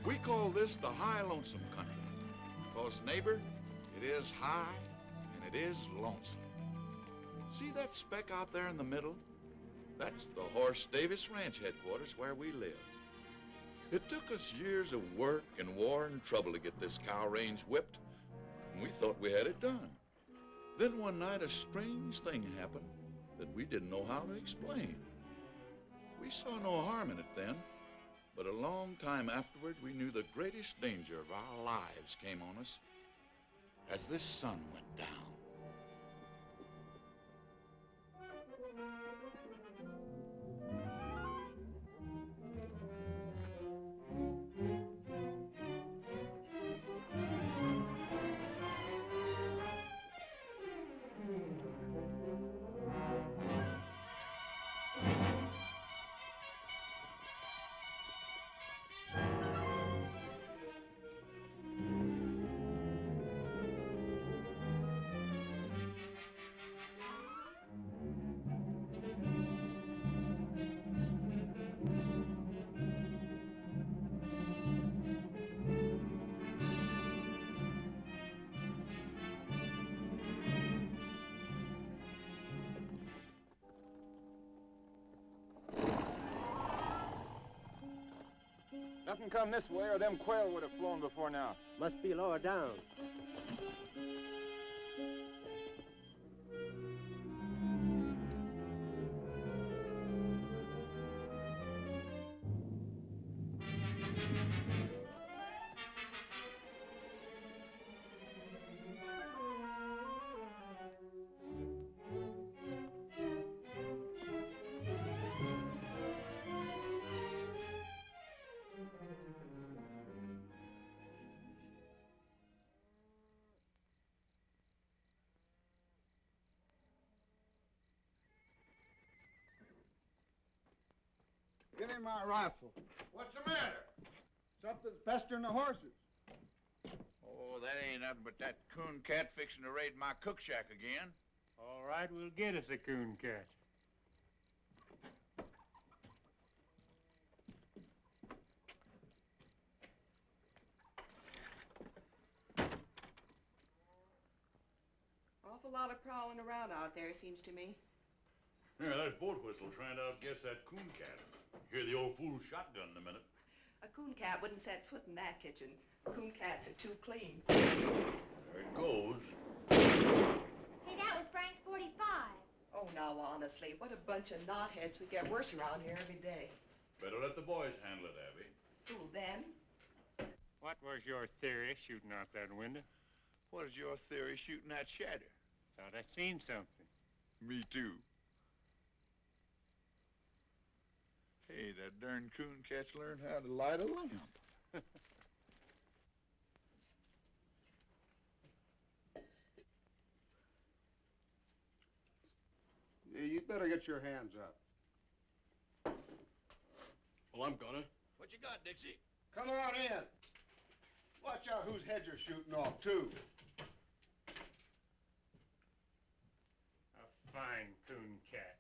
We call this the high lonesome country, because, neighbor, it is high and it is lonesome. See that speck out there in the middle? That's the Horse Davis Ranch headquarters where we live. It took us years of work and war and trouble to get this cow range whipped, and we thought we had it done. Then one night a strange thing happened that we didn't know how to explain. We saw no harm in it then, but a long time afterward we knew the greatest danger of our lives came on us as this sun went down. Nothing come this way or them quail would have flown before now. Must be lower down. Give me my rifle. What's the matter? Something's pestering the horses. Oh, that ain't nothing but that cooncat fixing to raid my cook shack again. All right, we'll get us a cooncat. Awful lot of prowling around out there, seems to me. Yeah, that's boat whistle trying to outguess that cooncat. Hear the old fool's shotgun in a minute. A cooncat wouldn't set foot in that kitchen. Cooncats are too clean. There it goes. Hey, that was Frank's 45. Oh, now, honestly, what a bunch of knotheads. We get worse around here every day. Better let the boys handle it, Abby. Who, them? What was your theory shooting out that window? What is your theory shooting that shadow? Thought I seen something. Me too. Hey, that darn cooncat's learned how to light a lamp. Yeah, you'd better get your hands up. Well, I'm gonna. What you got, Dixie? Come on in. Watch out whose heads you're shooting off, too. A fine cooncat.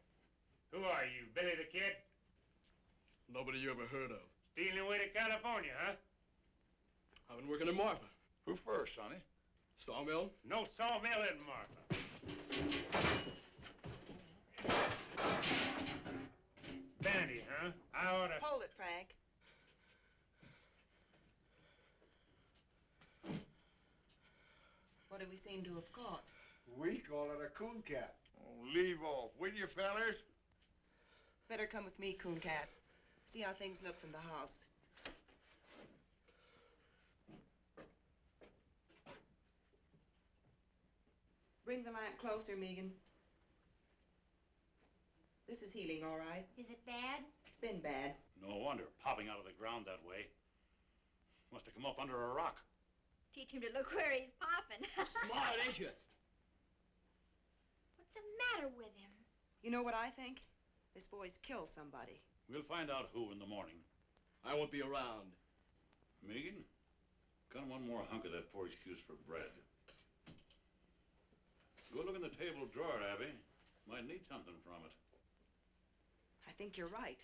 Who are you, Billy the Kid? Nobody you ever heard of. Stealing away to California, huh? I've been working in Marfa. Who first, sonny? Sawmill? No sawmill in Marfa. Bandy, huh? I oughta... Hold it, Frank. What do we seem to have caught? We call it a cooncat. Oh, leave off, will you, fellers? Better come with me, Cooncat. See how things look from the house. Bring the lamp closer, Megan. This is healing, all right. Is it bad? It's been bad. No wonder, popping out of the ground that way. Must have come up under a rock. Teach him to look where he's popping. Smart, ain't you? What's the matter with him? You know what I think? This boy's killed somebody. We'll find out who in the morning. I won't be around. Megan, got one more hunk of that poor excuse for bread. Go look in the table drawer, Abby. Might need something from it. I think you're right.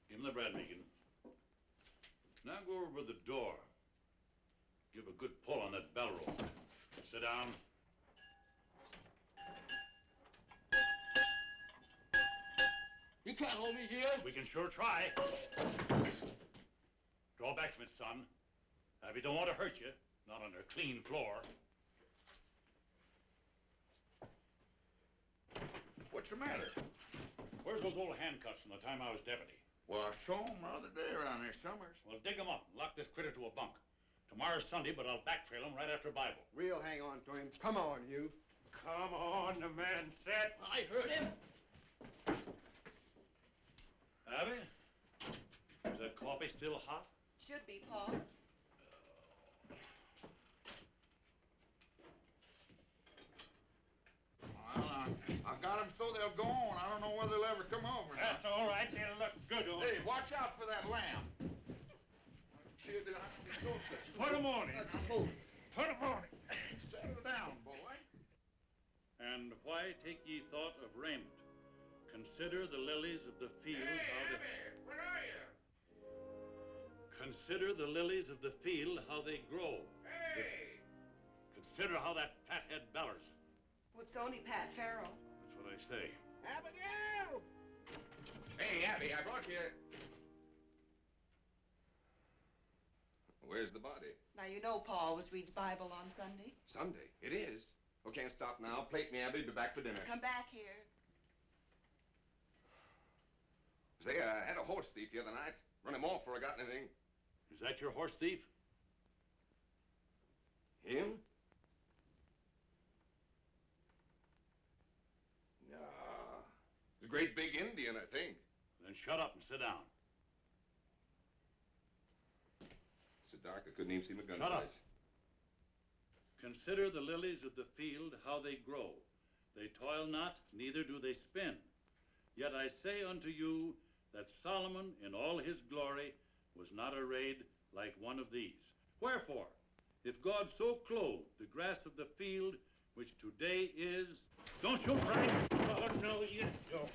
Give him the bread, Megan. Now go over to the door. Give a good pull on that bell rope. Sit down. You can't hold me here. We can sure try. Draw back from it, son. If he don't want to hurt you, not on a clean floor. What's the matter? Where's those old handcuffs from the time I was deputy? Well, I saw him the other day around here, Summers. Well, dig them up and lock this critter to a bunk. Tomorrow's Sunday, but I'll backtrail him right after Bible. We'll hang on to him. Come on, you. Come on, the man said. I heard him. Abby? Is that coffee still hot? Should be, Paul. Well, I got them so they'll go on. I don't know whether they'll ever come over. That's all right. They'll look good on. Hey, watch out for that lamb. Kid, I can be so sick. Put 'em on him. Move. Put 'em on him. Settle down, boy. And why take ye thought of raiment? Consider the lilies of the field. Where are you? Consider the lilies of the field, how they grow. Hey! Consider how that fathead bellers. Well, it's only Pat Farrell. That's what I say. Abigail! Hey, Abby, I brought you... Where's the body? Now, you know Pa always reads Bible on Sunday. Sunday. It is. Oh, can't stop now. Plate me, Abby. Be back for dinner. Come back here. Say, I had a horse thief the other night. Run him off before I got anything. Is that your horse thief? Him? No. He's a great big Indian, I think. Then shut up and sit down. So dark I couldn't even see my gun Shut up. sights. Consider the lilies of the field, how they grow. They toil not, neither do they spin. Yet I say unto you that Solomon in all his glory was not arrayed like one of these. Wherefore, if God so clothed the grass of the field, which today is... Don't shoot, Frank! Oh, no, you don't.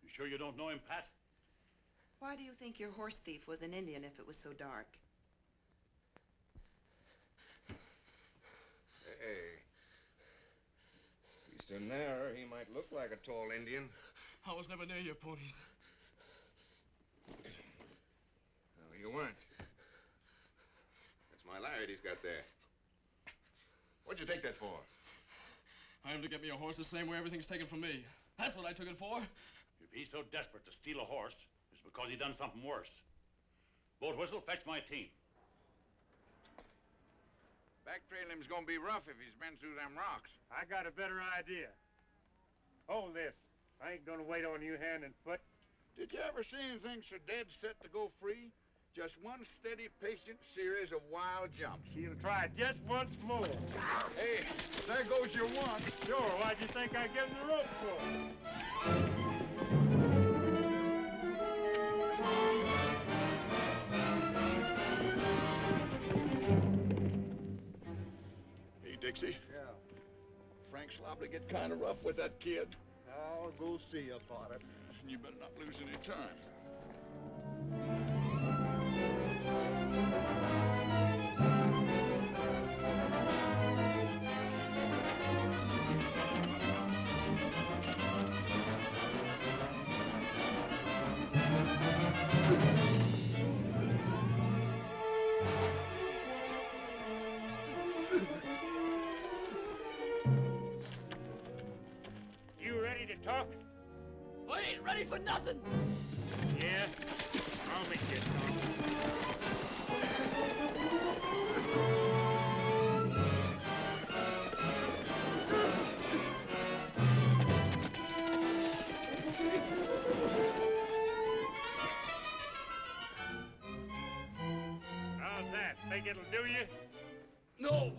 You sure you don't know him, Pat? Why do you think your horse thief was an Indian if it was so dark? Hey. He's in there. He might look like a tall Indian. I was never near your ponies. No, you weren't. That's my lariat he's got there. What'd you take that for? I am to get me a horse the same way everything's taken from me. That's what I took it for. If he's so desperate to steal a horse, it's because he done something worse. Boat whistle, fetch my team. Backtrailing him's gonna be rough if he's been through them rocks. I got a better idea. Hold this. I ain't gonna wait on you hand and foot. Did you ever see anything so dead set to go free? Just one steady, patient series of wild jumps. She'll try just once more. Hey, there goes your one. Sure, why'd you think I gave him the rope for? Hey, Dixie. Yeah. Frank's liable to get kind of rough with that kid. I'll go see about it. You better not lose any time. You ready to talk? I ain't ready for nothing. Yeah? I'll make you talk. How's that? Think it'll do you? No.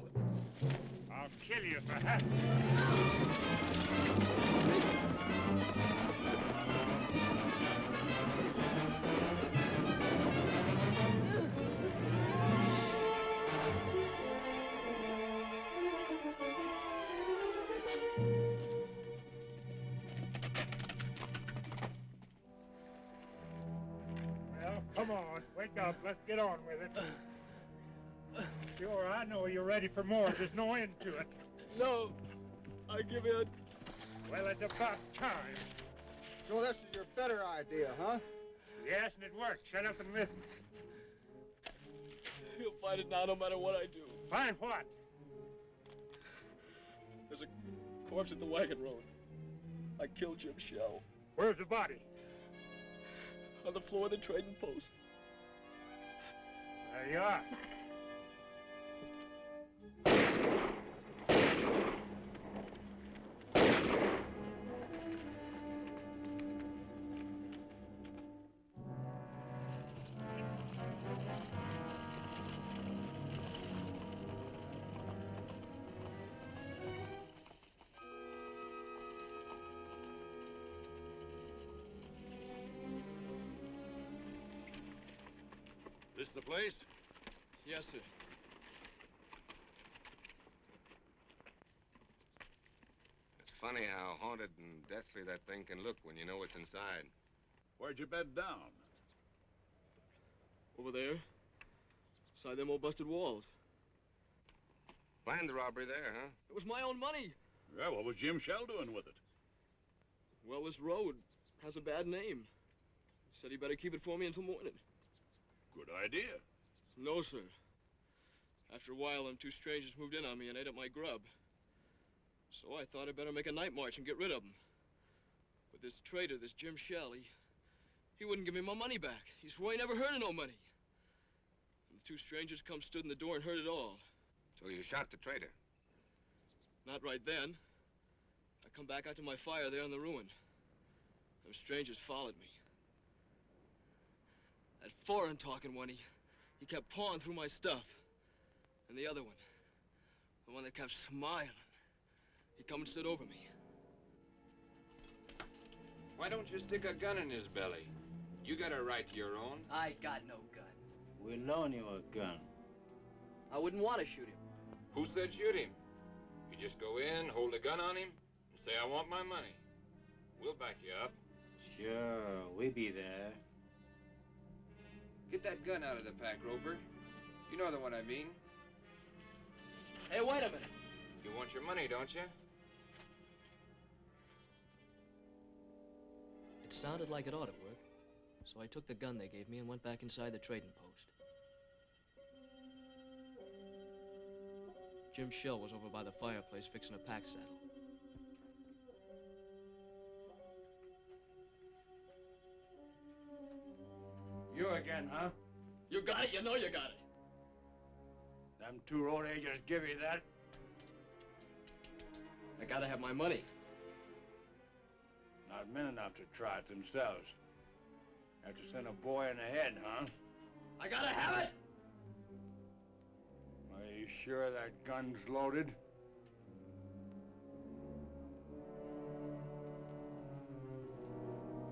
I'll kill you for half. Come on, wake up. Let's get on with it. Sure, I know you're ready for more. There's no end to it. No, I give in. Well, it's about time. So this is your better idea, huh? Yes, and it worked. Shut up and listen. He'll find it now no matter what I do. Find what? There's a corpse at the wagon road. I killed Jim Shell. Where's the body? On the floor of the trading post. There you are. This the place? Yes, sir. It's funny how haunted and deathly that thing can look when you know what's inside. Where'd you bed down? Over there. Beside them old busted walls. Planned the robbery there, huh? It was my own money. Yeah, what was Jim Shell doing with it? Well, this road has a bad name. Said he better keep it for me until morning. Good idea. No, sir. After a while, them two strangers moved in on me and ate up my grub. So I thought I'd better make a night march and get rid of them. But this traitor, this Jim Shell, he wouldn't give me my money back. He swore he never heard of no money. And the two strangers come stood in the door and heard it all. So you shot the traitor? Not right then. I come back out to my fire there in the ruin. Them strangers followed me. That foreign-talking one, he kept pawing through my stuff. And the other one, the one that kept smiling, he come and stood over me. Why don't you stick a gun in his belly? You got a right to your own. I got no gun. We'll loan you a gun. I wouldn't want to shoot him. Who said shoot him? You just go in, hold a gun on him, and say, I want my money. We'll back you up. Sure, we be there. Get that gun out of the pack, Roper. You know the one I mean. Hey, wait a minute. You want your money, don't you? It sounded like it ought to work. So I took the gun they gave me and went back inside the trading post. Jim Shell was over by the fireplace fixing a pack saddle. You again, huh? You got it, you know you got it. Them two road agents give you that? I gotta have my money. Not men enough to try it themselves. Have to send a boy in the head, huh? I gotta have it! Are you sure that gun's loaded?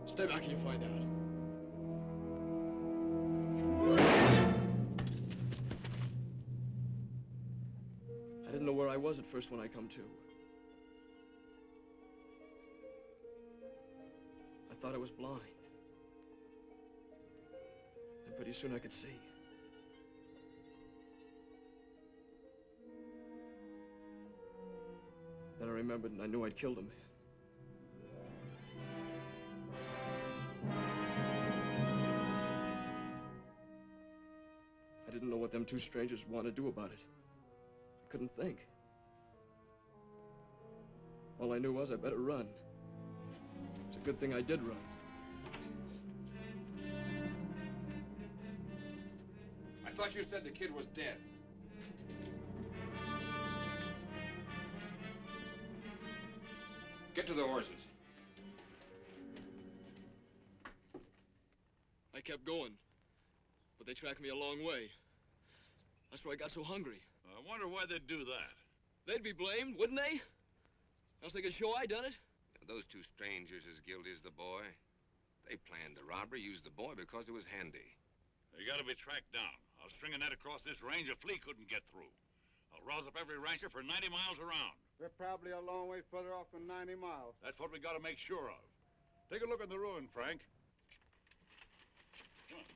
Stay back and you find out. I didn't know where I was at first when I come to. I thought I was blind. And pretty soon I could see. Then I remembered and I knew I'd killed a man. I didn't know what them two strangers wanted to do about it. I couldn't think. All I knew was I better run. It's a good thing I did run. I thought you said the kid was dead. Get to the horses. I kept going, but they tracked me a long way. That's where I got so hungry. I wonder why they'd do that. They'd be blamed, wouldn't they? Else they could show I done it. Those two strangers as guilty as the boy. They planned the robbery, used the boy because it was handy. They gotta be tracked down. I'll string a net across this range a flea couldn't get through. I'll rouse up every rancher for 90 miles around. They're probably a long way further off than 90 miles. That's what we gotta make sure of. Take a look at the ruin, Frank. Come on.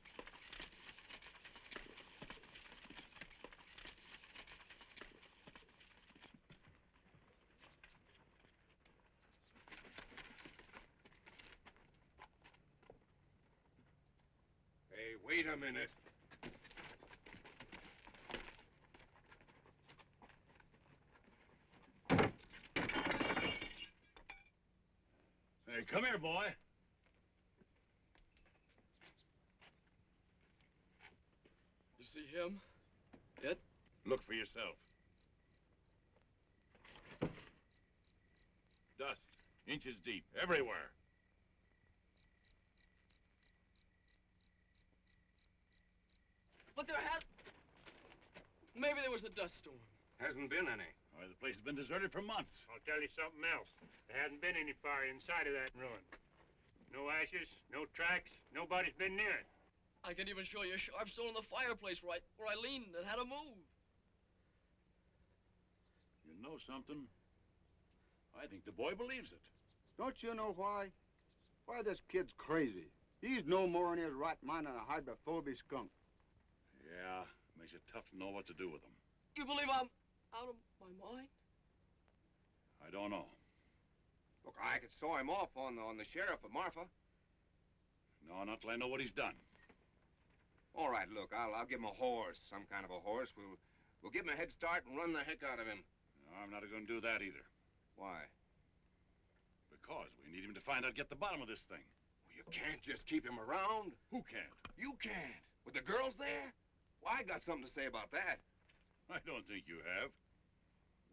a minute. Hey, come here, boy. You see him? It? Look for yourself. Dust, inches deep, everywhere. But there had... Maybe there was a dust storm. Hasn't been any. Why, the place has been deserted for months. I'll tell you something else. There hasn't been any fire inside of that ruin. No ashes, no tracks, nobody's been near it. I can even show you a sharp stone in the fireplace where I leaned and had to move. You know something? I think the boy believes it. Don't you know why? Why, this kid's crazy. He's no more in his right mind than a hydrophobic skunk. Yeah, makes it tough to know what to do with him. You believe I'm out of my mind? I don't know. Look, I could saw him off on the sheriff of Marfa. No, not till I know what he's done. All right, look, I'll give him a horse, some kind of a horse. We'll give him a head start and run the heck out of him. No, I'm not going to do that either. Why? Because we need him to find out, get the bottom of this thing. Well, you can't just keep him around. Who can't? You can't. With the girls there? Well, I got something to say about that. I don't think you have.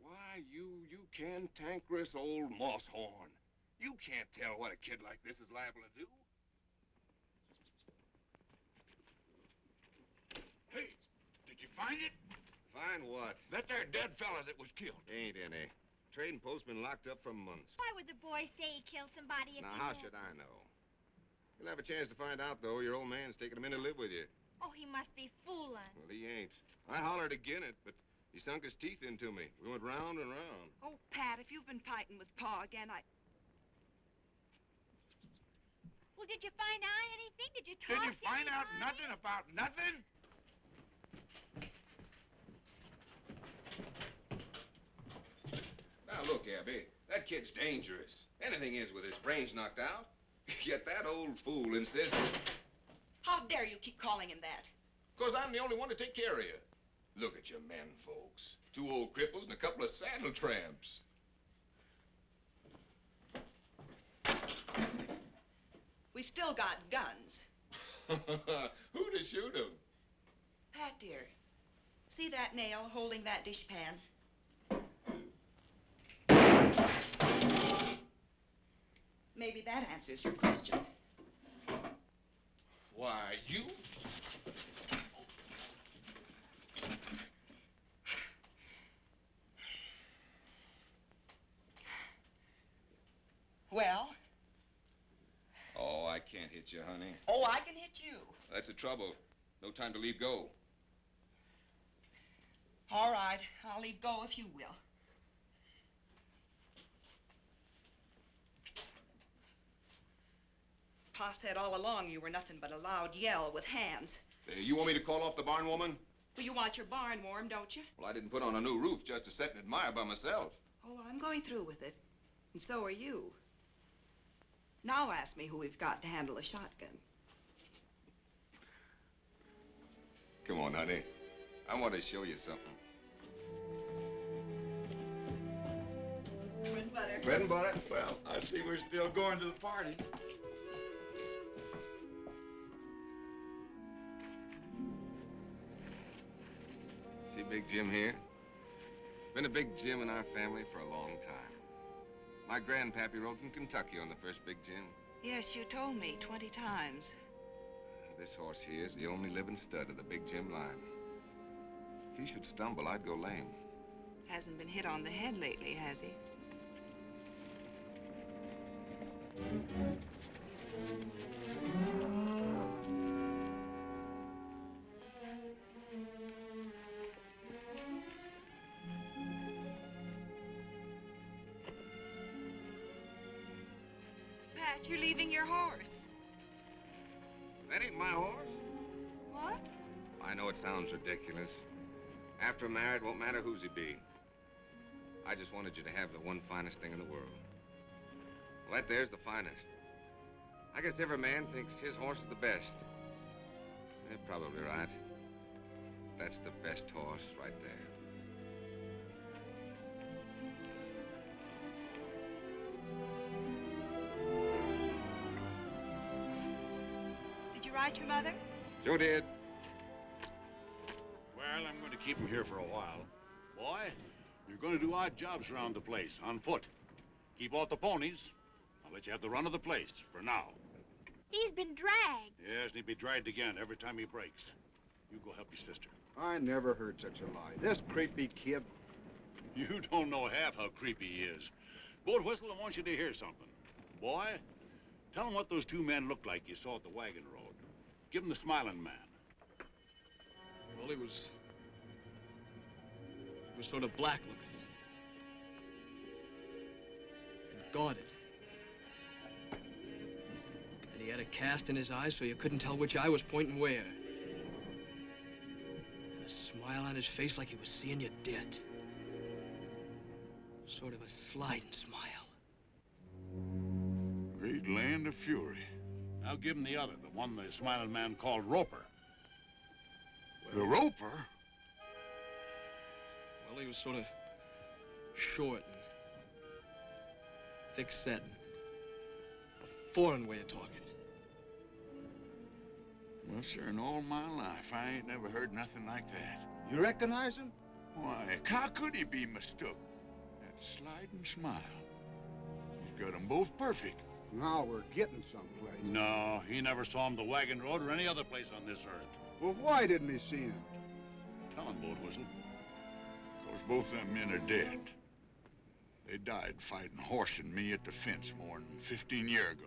Why, you cantankerous old moss-horn. You can't tell what a kid like this is liable to do. Hey, did you find it? Find what? That there dead fella that was killed. Ain't any. Trading post been locked up for months. Why would the boy say he killed somebody if Now, he how knew? should I know? You'll have a chance to find out, though. Your old man's taking him in to live with you. Oh, he must be fooling. Well, he ain't. I hollered again it, but he sunk his teeth into me. We went round and round. Oh, Pat, if you've been fighting with Pa again, Well, did you find out anything? Did you talk Did you to find out anybody? nothing about nothing? Now, look, Abby, that kid's dangerous. Anything is with his brains knocked out. Yet that old fool insists... how dare you keep calling him that? Because I'm the only one to take care of you. Look at you men folks. 2 old cripples and a couple of saddle tramps. We still got guns. Who to shoot 'em? Pat, dear, see that nail holding that dishpan? Maybe that answers your question. Why, you... Well? Oh, I can't hit you, honey. Oh, I can hit you. That's the trouble. No time to leave go. All right, I'll leave go if you will. Pa said all along you were nothing but a loud yell with hands. You want me to call off the barn woman? Well, you want your barn warm, don't you? Well, I didn't put on a new roof just to sit and admire by myself. Oh, well, I'm going through with it. And so are you. Now ask me who we've got to handle a shotgun. Come on, honey. I want to show you something. Bread and butter. Bread and butter? Well, I see we're still going to the party. See Big Jim here? Been a Big Jim in our family for a long time. My grandpappy rode from Kentucky on the first Big Jim. Yes, you told me 20 times. This horse here is the only living stud of the Big Jim line. If he should stumble, I'd go lame. Hasn't been hit on the head lately, has he? Pat, you're leaving your horse. That ain't my horse. What? I know it sounds ridiculous. After I'm married, won't matter whose he be. I just wanted you to have the one finest thing in the world. Well, that there's the finest. I guess every man thinks his horse is the best. They're probably right. That's the best horse right there. Did you write your mother? Sure did. Well, I'm going to keep him here for a while. Boy, you're going to do odd jobs around the place, on foot. Keep off the ponies. I'll let you have the run of the place, for now. He's been dragged. Yes, and he'll be dragged again every time he breaks. You go help your sister. I never heard such a lie. This creepy kid. You don't know half how creepy he is. Boat Whistle, I want you to hear something. Boy, tell him what those two men looked like you saw at the wagon road. Give him the smiling man. Well, he was sort of black looking. And guarded. And he had a cast in his eyes so you couldn't tell which eye was pointing where. And a smile on his face like he was seeing you dead. Sort of a sliding smile. Great land of fury. Now give him the other, the one the smiling man called Roper. The Roper? Well, he was sort of short and thick-set. A foreign way of talking. Well, sir, in all my life, I ain't never heard nothing like that. You recognize him? Why, how could he be mistook? That sliding smile. He's got them both perfect. Now we're getting someplace. No, he never saw him the wagon road or any other place on this earth. Well, why didn't he see him? Tell him, Boat Whistle. Because both them men are dead. They died fighting horse and me at the fence more than 15 years ago.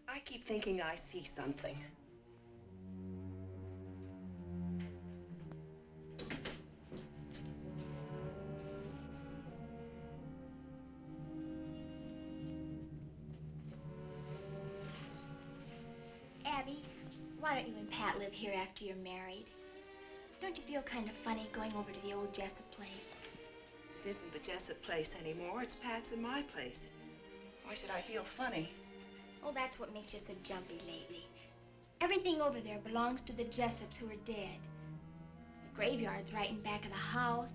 I keep thinking I see something. Abby, why don't you and Pat live here after you're married? Don't you feel kind of funny going over to the old Jessup place? It isn't the Jessup place anymore. It's Pat's and my place. Why should I feel funny? Oh, that's what makes you so jumpy lately. Everything over there belongs to the Jessups who are dead. The graveyard's right in back of the house.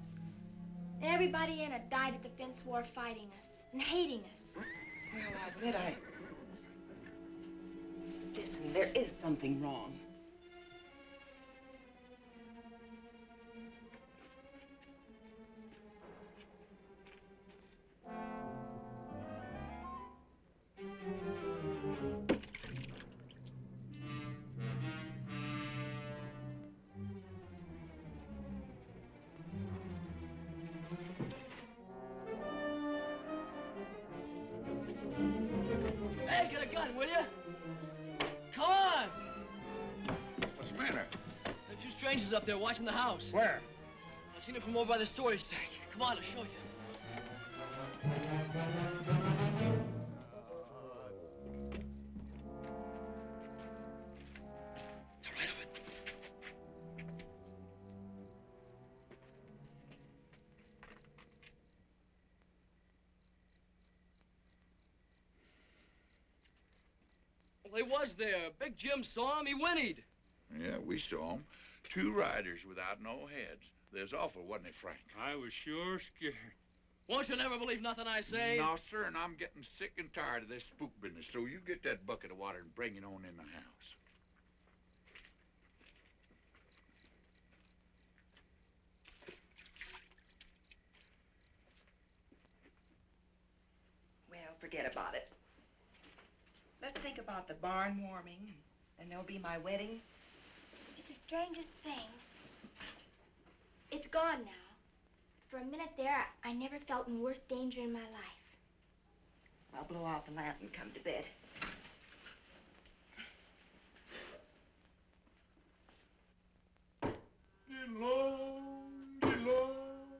And everybody in it died at the fence war fighting us and hating us. Well, I admit Listen, there is something wrong. Hey, get a gun, will you? Come on! What's the matter? There are two strangers up there watching the house. Where? I seen them from over by the storage tank. Come on, I'll show you. They're right over there. Well, they was there. Big Jim saw him. He whinnied. Yeah, we saw 'em. Two riders without no heads. There's awful, wasn't it, Frank? I was sure scared. Won't you never believe nothing I say? No, sir, and I'm getting sick and tired of this spook business, so you get that bucket of water and bring it on in the house. Well, forget about it. Let's think about the barn warming, and there'll be my wedding. It's the strangest thing. It's gone now. For a minute there, I never felt in worse danger in my life. I'll blow out the lamp and come to bed. Elom, Elom,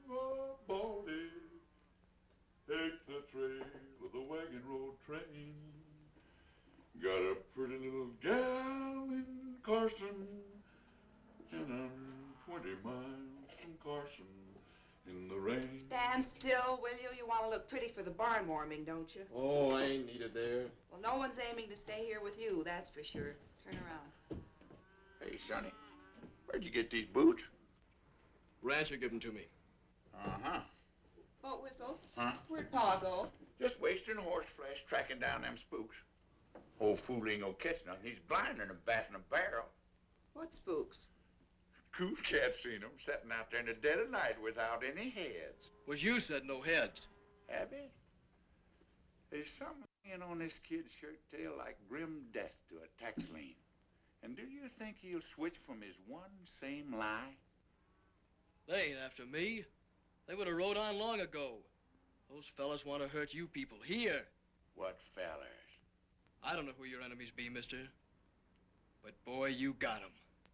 pretty little gal in Carson, and I'm 20 miles from Carson in the rain. Stand still, will you? You want to look pretty for the barn warming, don't you? Oh, I ain't needed there. Well, no one's aiming to stay here with you, that's for sure. Turn around. Hey, Sonny, where'd you get these boots? Rancher gave them to me. Uh-huh. Boat whistle? Huh? Where'd Pa go? Just wasting horse flesh tracking down them spooks. Old fool ain't gonna catch nothing. He's blind and a bat in a barrel. What spooks? Cooncat seen them sitting out there in the dead of night without any heads. Was you said no heads. Have he? There's something laying on this kid's shirt tail like grim death to a tax lien. And do you think he'll switch from his one same lie? They ain't after me. They would have rode on long ago. Those fellas want to hurt you people here. What fellers? I don't know who your enemies be, mister. But boy, you got 'em.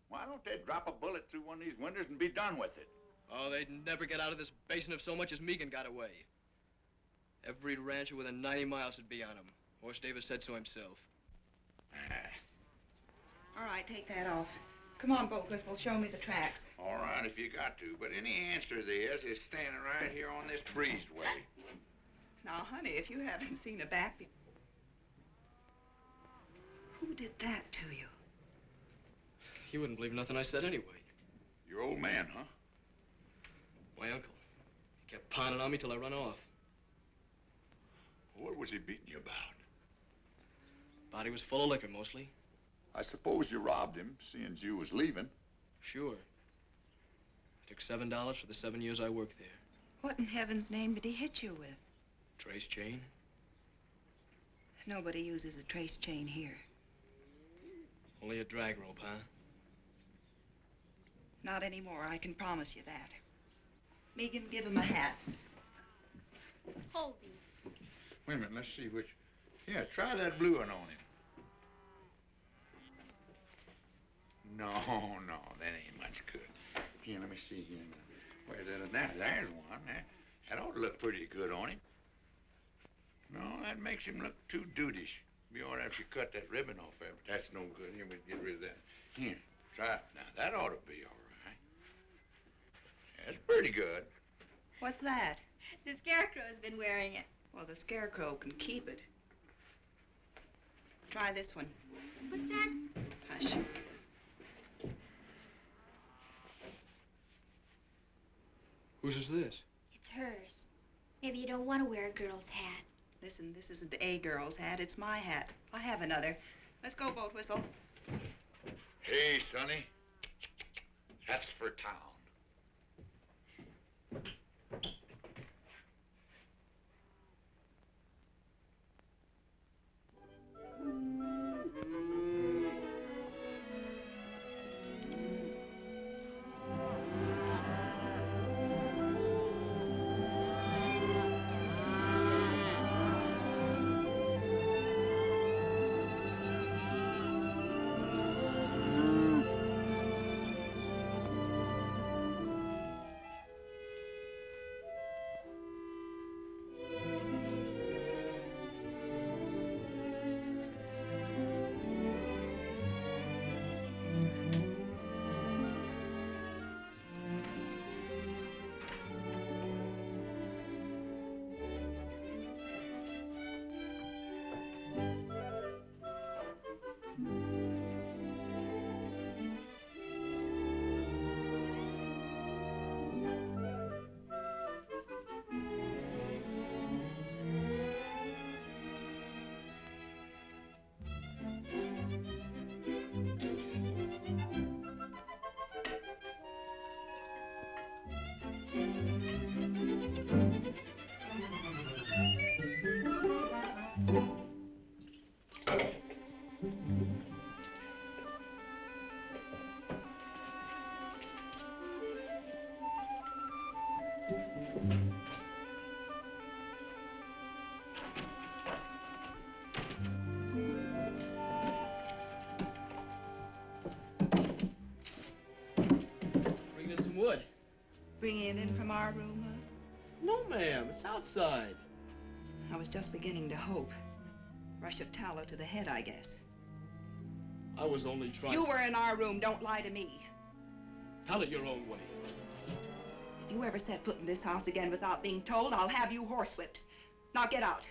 Why don't they drop a bullet through one of these windows and be done with it? Oh, they'd never get out of this basin if so much as Megan got away. Every rancher within 90 miles would be on him. Horse Davis said so himself. All right, take that off. Come on, Boat Whistle, show me the tracks. All right, if you got to, but any answer there is standing right here on this breezeway. Now, honey, if you haven't seen a back... Who did that to you? You wouldn't believe nothing I said anyway. Your old man, huh? My uncle. He kept pounding on me till I run off. What was he beating you about? Body was full of liquor, mostly. I suppose you robbed him, seeing you was leaving. Sure. I took $7 for the 7 years I worked there. What in heaven's name did he hit you with? Trace chain. Nobody uses a trace chain here. Only a drag rope, huh? Not anymore, I can promise you that. Megan, give him a hat. Hold these. Wait a minute, let's see which... Yeah, try that blue one on him. No, that ain't much good. Here, let me see here. Where's that? There's one. That ought to look pretty good on him. No, that makes him look too dudeish. Be all right if you cut that ribbon off there, but that's no good. Here, we'll get rid of that. Here, try it. Now, that ought to be all right. That's pretty good. What's that? The Scarecrow's been wearing it. Well, the Scarecrow can keep it. Try this one. But that's... Hush. Whose is this? It's hers. Maybe you don't want to wear a girl's hat. Listen, this isn't a girl's hat, it's my hat. I have another. Let's go, Boat Whistle. Hey, Sonny. That's for town. Bring us some wood. Bringing it in from our room, huh? No, ma'am. It's outside. I was just beginning to hope. Rush of tallow to the head, I guess. I was only trying... You were in our room. Don't lie to me. Tell it your own way. If you ever set foot in this house again without being told, I'll have you horsewhipped. Now get out.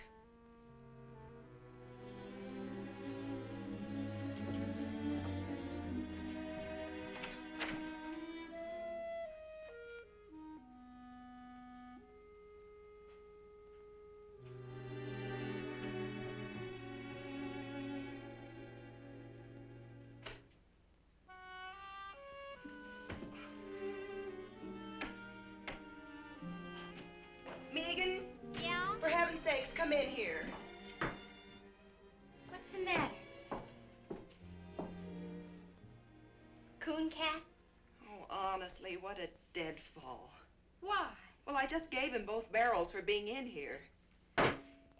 Megan? Yeah? For heaven's sakes, come in here. What's the matter? Cooncat? Oh, honestly, what a deadfall. Why? Well, I just gave him both barrels for being in here.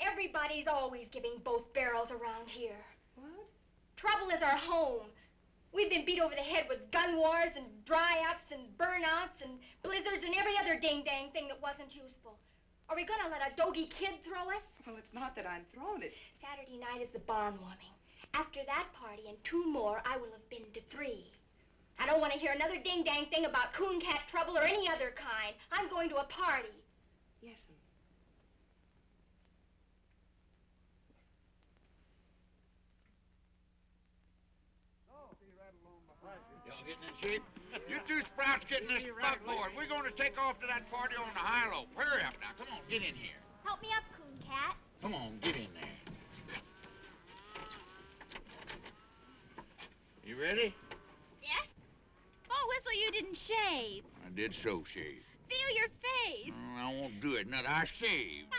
Everybody's always giving both barrels around here. What? Trouble is our home. We've been beat over the head with gun wars and dry-ups and burnouts and blizzards and every other ding-dang thing that wasn't useful. Are we gonna let a doggy kid throw us? Well, it's not that I'm throwing it. Saturday night is the barn warming. After that party and 2 more, I will have been to 3. I don't want to hear another ding-dang thing about cooncat trouble or any other kind. I'm going to a party. Yes'm. Y'all getting in shape? You two sprouts get in this buckboard. We're going to take off to that party on the high lope. Hurry up now. Come on, get in here. Help me up, Cooncat. Come on, get in there. You ready? Yes? Oh, Whistle, you didn't shave. I did so shave. Feel your face. Oh, I won't do it. Not I shaved.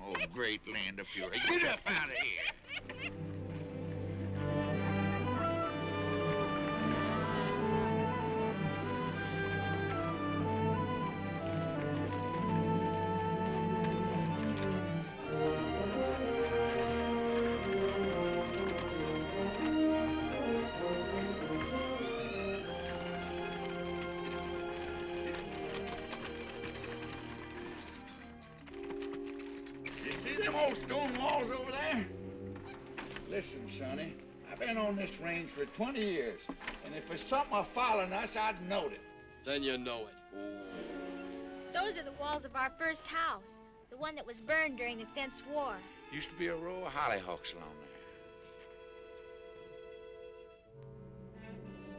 Oh, great land of fury. Get up out of here. Old stone walls over there? Listen, Sonny, I've been on this range for 20 years, and if there's something following us, I'd know it. Then you know it. Those are the walls of our first house, the one that was burned during the Fence War. Used to be a row of hollyhocks along there.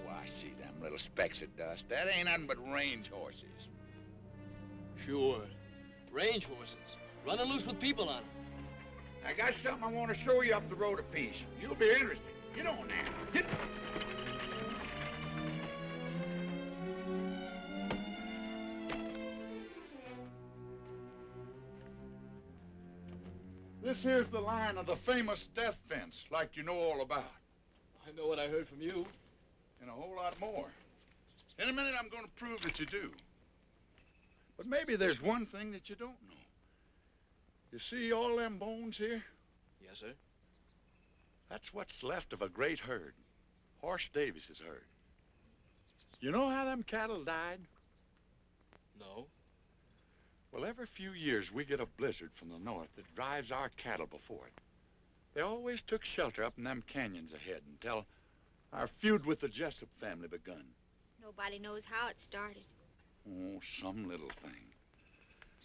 Oh, I see them little specks of dust. That ain't nothing but range horses. Sure. Range horses. Running loose with people on them. I got something I want to show you up the road a piece. You'll be interested. Get on there. Get. This here's the line of the famous death fence, like you know all about. I know what I heard from you. And a whole lot more. In a minute, I'm going to prove that you do. But maybe there's one thing that you don't know. You see all them bones here? Yes, sir. That's what's left of a great herd. Horse Davis's herd. You know how them cattle died? No. Well, every few years we get a blizzard from the north that drives our cattle before it. They always took shelter up in them canyons ahead until our feud with the Jessup family begun. Nobody knows how it started. Oh, some little thing.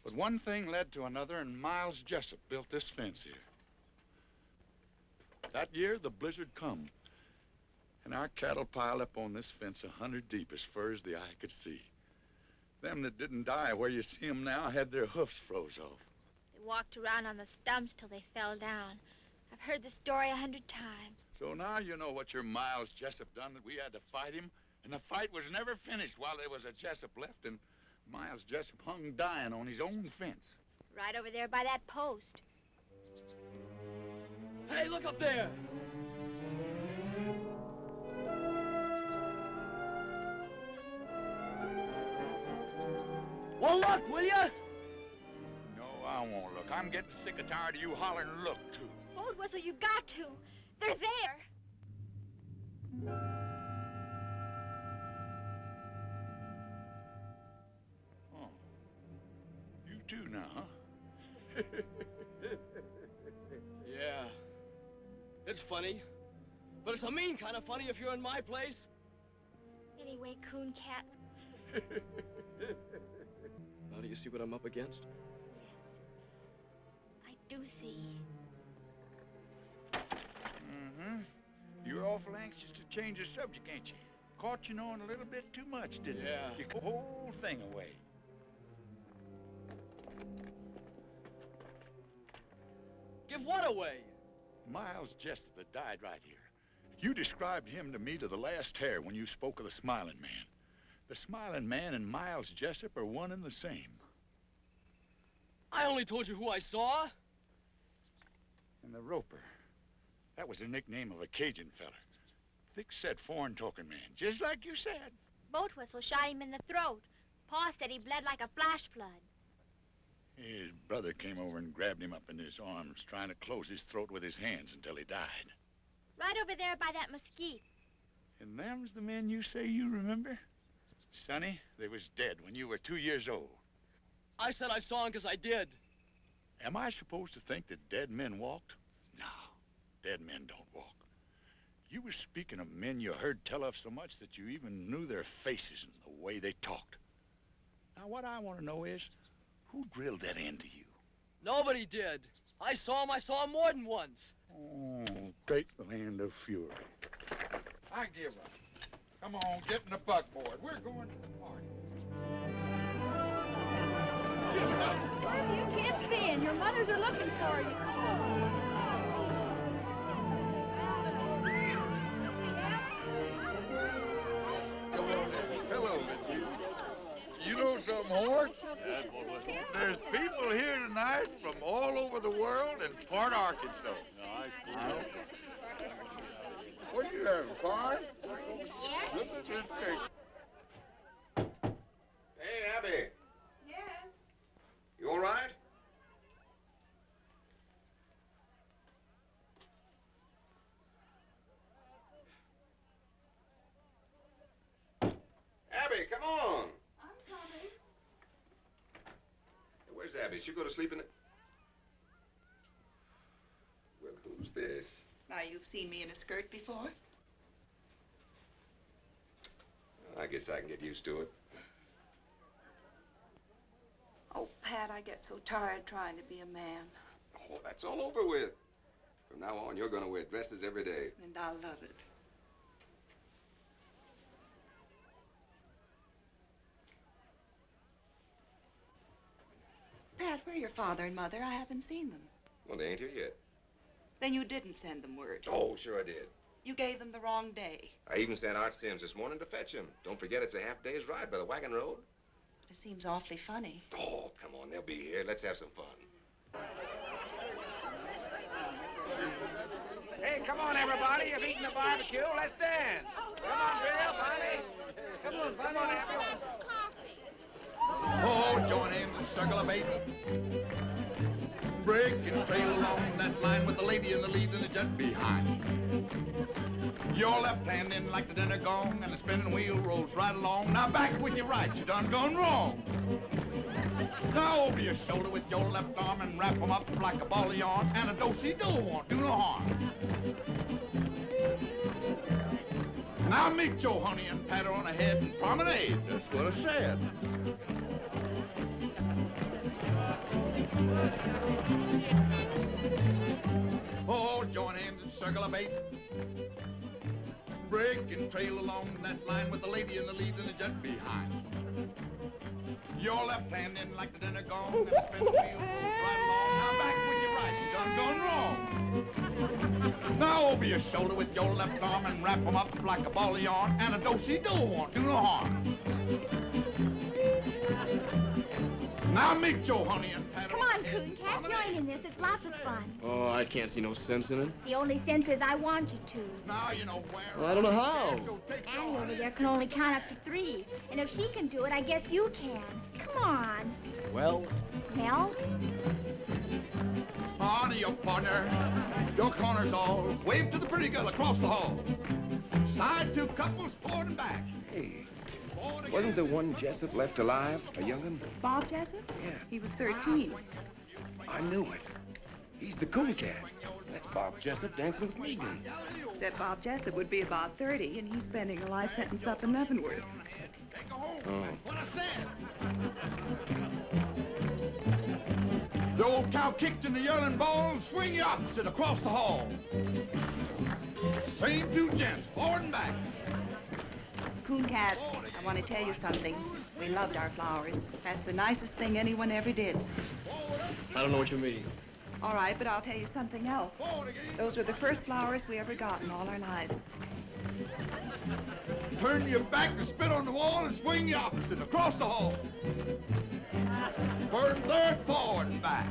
But one thing led to another, and Miles Jessup built this fence here. That year, the blizzard come, and our cattle piled up on this fence 100 deep as far as the eye could see. Them that didn't die where you see them now had their hoofs froze off. They walked around on the stumps till they fell down. I've heard the story 100 times. So now you know what your Miles Jessup done, that we had to fight him, and the fight was never finished while there was a Jessup left, and Miles Jessup hung dying on his own fence. Right over there by that post. Hey, look up there! Well, look, will ya? No, I won't look. I'm getting sick and tired of you hollering look, too. Old Whistle, you got to. They're there. Oh. You too now, huh? Yeah. It's funny. But it's a mean kind of funny if you're in my place. Anyway, Cooncat. Now do you see what I'm up against? I do see. Mm-hmm. You're awful anxious to change the subject, ain't you? Caught you knowing a little bit too much, didn't Yeah. you? You put the whole thing away. Give what away? Miles Jessup had died right here. You described him to me to the last hair when you spoke of the Smiling Man. The Smiling Man and Miles Jessup are one and the same. I only told you who I saw. And the Roper. That was the nickname of a Cajun feller. Thick-set, foreign-talking man, just like you said. Boat whistle shot him in the throat. Pa said he bled like a flash flood. His brother came over and grabbed him up in his arms, trying to close his throat with his hands until he died. Right over there by that mesquite. And them's the men you say you remember? Sonny, they was dead when you were 2 years old. I said I saw him because I did. Am I supposed to think that dead men walked? No, dead men don't walk. You were speaking of men you heard tell of so much that you even knew their faces and the way they talked. Now, what I want to know is, who drilled that into you? Nobody did. I saw him more than once. Oh, great land of fury. I give up. Come on, get in the buckboard. We're going to the party. Where have you kids been? Your mothers are looking for you. Come on. Hello, Mitzi. You know something, Hort? There's people here tonight from all over the world and part Arkansas. What are you having, fun? Yeah? Look at this cake. Hey, Abby. Yes. You all right? Abby, come on. I'm coming. Where's Abby? She'll go to sleep in the... Well, who's this? Now, you've seen me in a skirt before? I guess I can get used to it. Oh, Pat, I get so tired trying to be a man. Oh, that's all over with. From now on, you're going to wear dresses every day. And I love it. Pat, where are your father and mother? I haven't seen them. Well, they ain't here yet. Then you didn't send them word. Oh, sure I did. You gave them the wrong day. I even sent Art Sims this morning to fetch him. Don't forget it's a half day's ride by the wagon road. It seems awfully funny. Oh, come on, they'll be here. Let's have some fun. Hey, come on, everybody. You've eaten the barbecue. Let's dance. Come on, Bill, Bonnie. Come on, Bonnie. Come on, Abby. Oh, join hands and circle a bait. Break and trail along that line with the lady in the lead and the jet behind. Your left hand in like the dinner gong and the spinning wheel rolls right along. Now back with your right, you done gone wrong. Now over your shoulder with your left arm and wrap 'em up like a ball of yarn, and a do-si-do won't do no harm. Now meet your honey and pat her on the head and promenade. That's what I said. Oh, join hands and circle a bait. Break and trail along that line with the lady in the lead and the jet behind. Your left hand in like the dinner gong and the spin the wheel rolls right along. Now back with your right, you done gone wrong. Now over your shoulder with your left arm and wrap 'em up like a ball of yarn, and a do-si-do won't do no harm. Now meet your honey and pat her. Come on, Cooncat, join in this. It's lots of fun. Oh, I can't see no sense in it. The only sense is I want you to. Now you know where. Well, I don't know how. Annie over there can only count up to 3. And if she can do it, I guess you can. Come on. Well? Well? On to your partner. Your corner's all. Wave to the pretty girl across the hall. Side 2 couples forward and back. Hey, wasn't the one Jessup left alive, a young'un? Bob Jessup? Yeah. He was 13. I knew it. He's the Cooncat. That's Bob Jessup dancing with Regan. Except Bob Jessup would be about 30, and he's spending a life sentence up in Leavenworth. Oh. The old cow kicked in the yelling ball and swing you opposite across the hall. Same two gents, forward and back. Cooncat, I want to tell you something. We loved our flowers. That's the nicest thing anyone ever did. I don't know what you mean. All right, but I'll tell you something else. Those were the first flowers we ever got in all our lives. Turn your back and spit on the wall and swing you opposite across the hall. First and third, forward and back.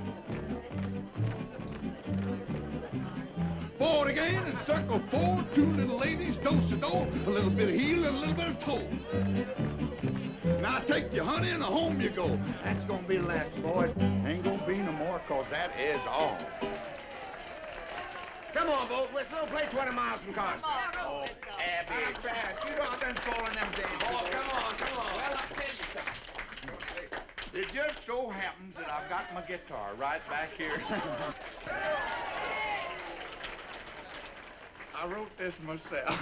Forward again and circle forward. Two little ladies, do-si-do, a little bit of heel and a little bit of toe. Now take your honey and home you go. That's gonna be the last, boys. Ain't gonna be no more, cause that is all. Come on, Boat Whistle. Play 20 miles from Carson. Oh, Abby. Not bad. You know I've been following them days. Oh, come on. Well, I'll tell you something. It just so happens that I've got my guitar right back here. I wrote this myself.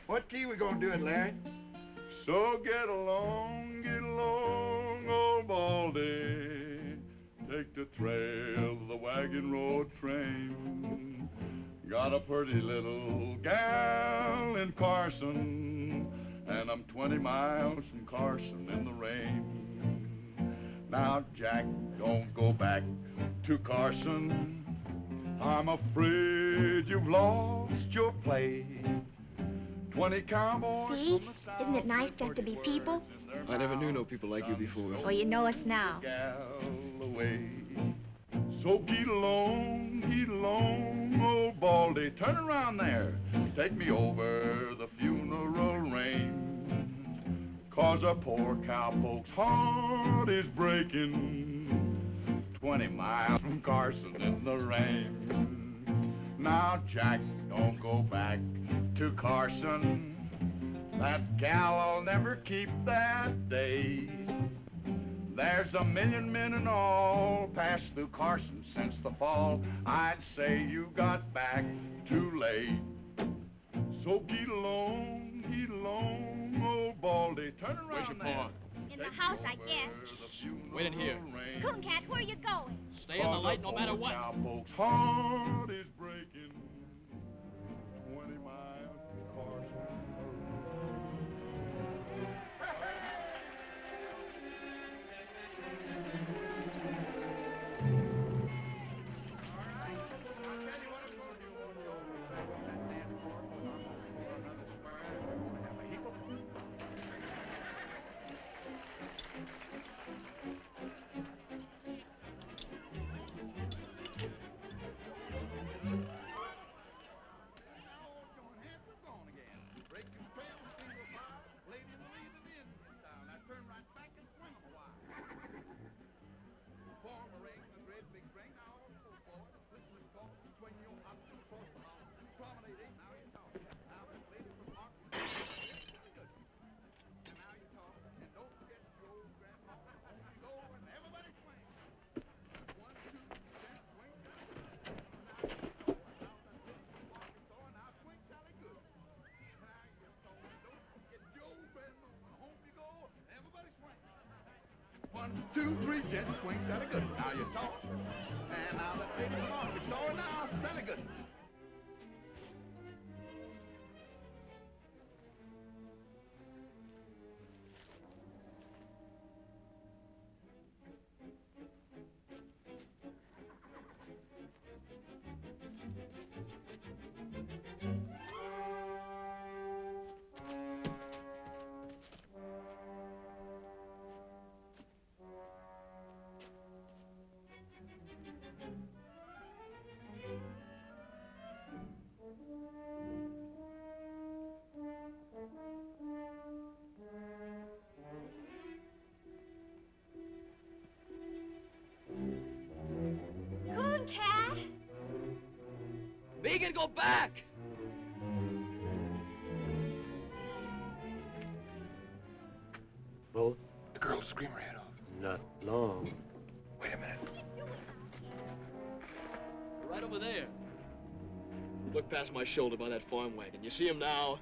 What key we gonna do it, Larry? So get along, old Baldy. Take the trail of the wagon road train. Got a pretty little gal in Carson, and I'm 20 miles from Carson in the rain. Now, Jack, don't go back to Carson. I'm afraid you've lost your place. 20 cowboys. See? Isn't it nice just to be people? I never knew no people like you before. Well, you know us now. Away. So get along, old Baldy. Turn around there. Take me over the funeral rain. Cause a poor cowpoke's heart is breaking. 20 miles from Carson in the rain. Now, Jack, don't go back to Carson. That gal'll never keep that day. There's a million men and all passed through Carson since the fall. I'd say you got back too late. So get along, old Baldy. Turn around. Where's your paw? In the house, I guess. Wait in here. Cooncat, where are you going? Stay in the light no matter what. Cowpoke's heart is breaking. 20 miles from Carson. One, two, three, gents, swing, Sally Good. Now you talk. And now that lady from Arkansas, now Sally Good. Cooncat! Megan, go back! Both? The girl scream her head off. Not long. Wait a minute. Right over there. Look past my shoulder by that farm wagon. You see him now?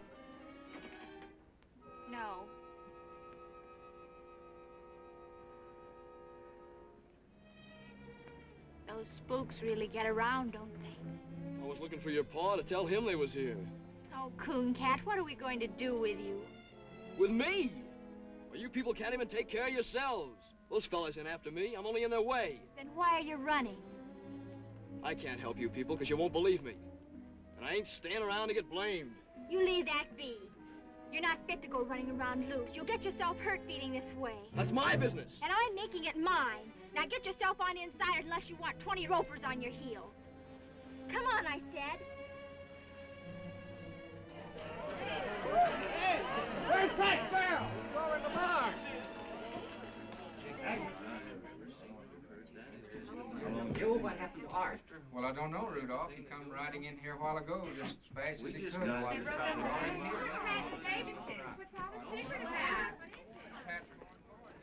No. Those spooks really get around, don't they? I was looking for your pa to tell him they was here. Oh, Cooncat, what are we going to do with you? With me? Well, you people can't even take care of yourselves. Those fellas ain't after me. I'm only in their way. Then why are you running? I can't help you people because you won't believe me. And I ain't staying around to get blamed. You leave that be. You're not fit to go running around loose. You'll get yourself hurt feeling this way. That's my business. And I'm making it mine. Now get yourself on inside unless you want 20 ropers on your heels. Come on, I said. Hey! Where's Pat Bell? He's over in the bar. Joe, what happened to Art? Well, I don't know, Rudolph. He come riding in here a while ago, just as fast as he could. While he was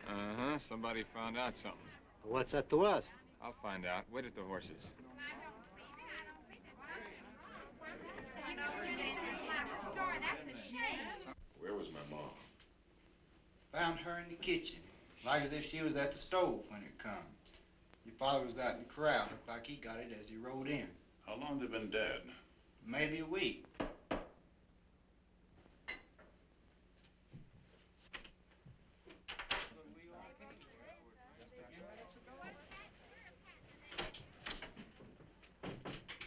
Uh-huh. Somebody found out something. What's that to us? I'll find out. Wait at the horses. Where was my mom? Found her in the kitchen, like as if she was at the stove when it come. Your father was out in the corral. Looked like he got it as he rode in. How long they been dead? Maybe a week.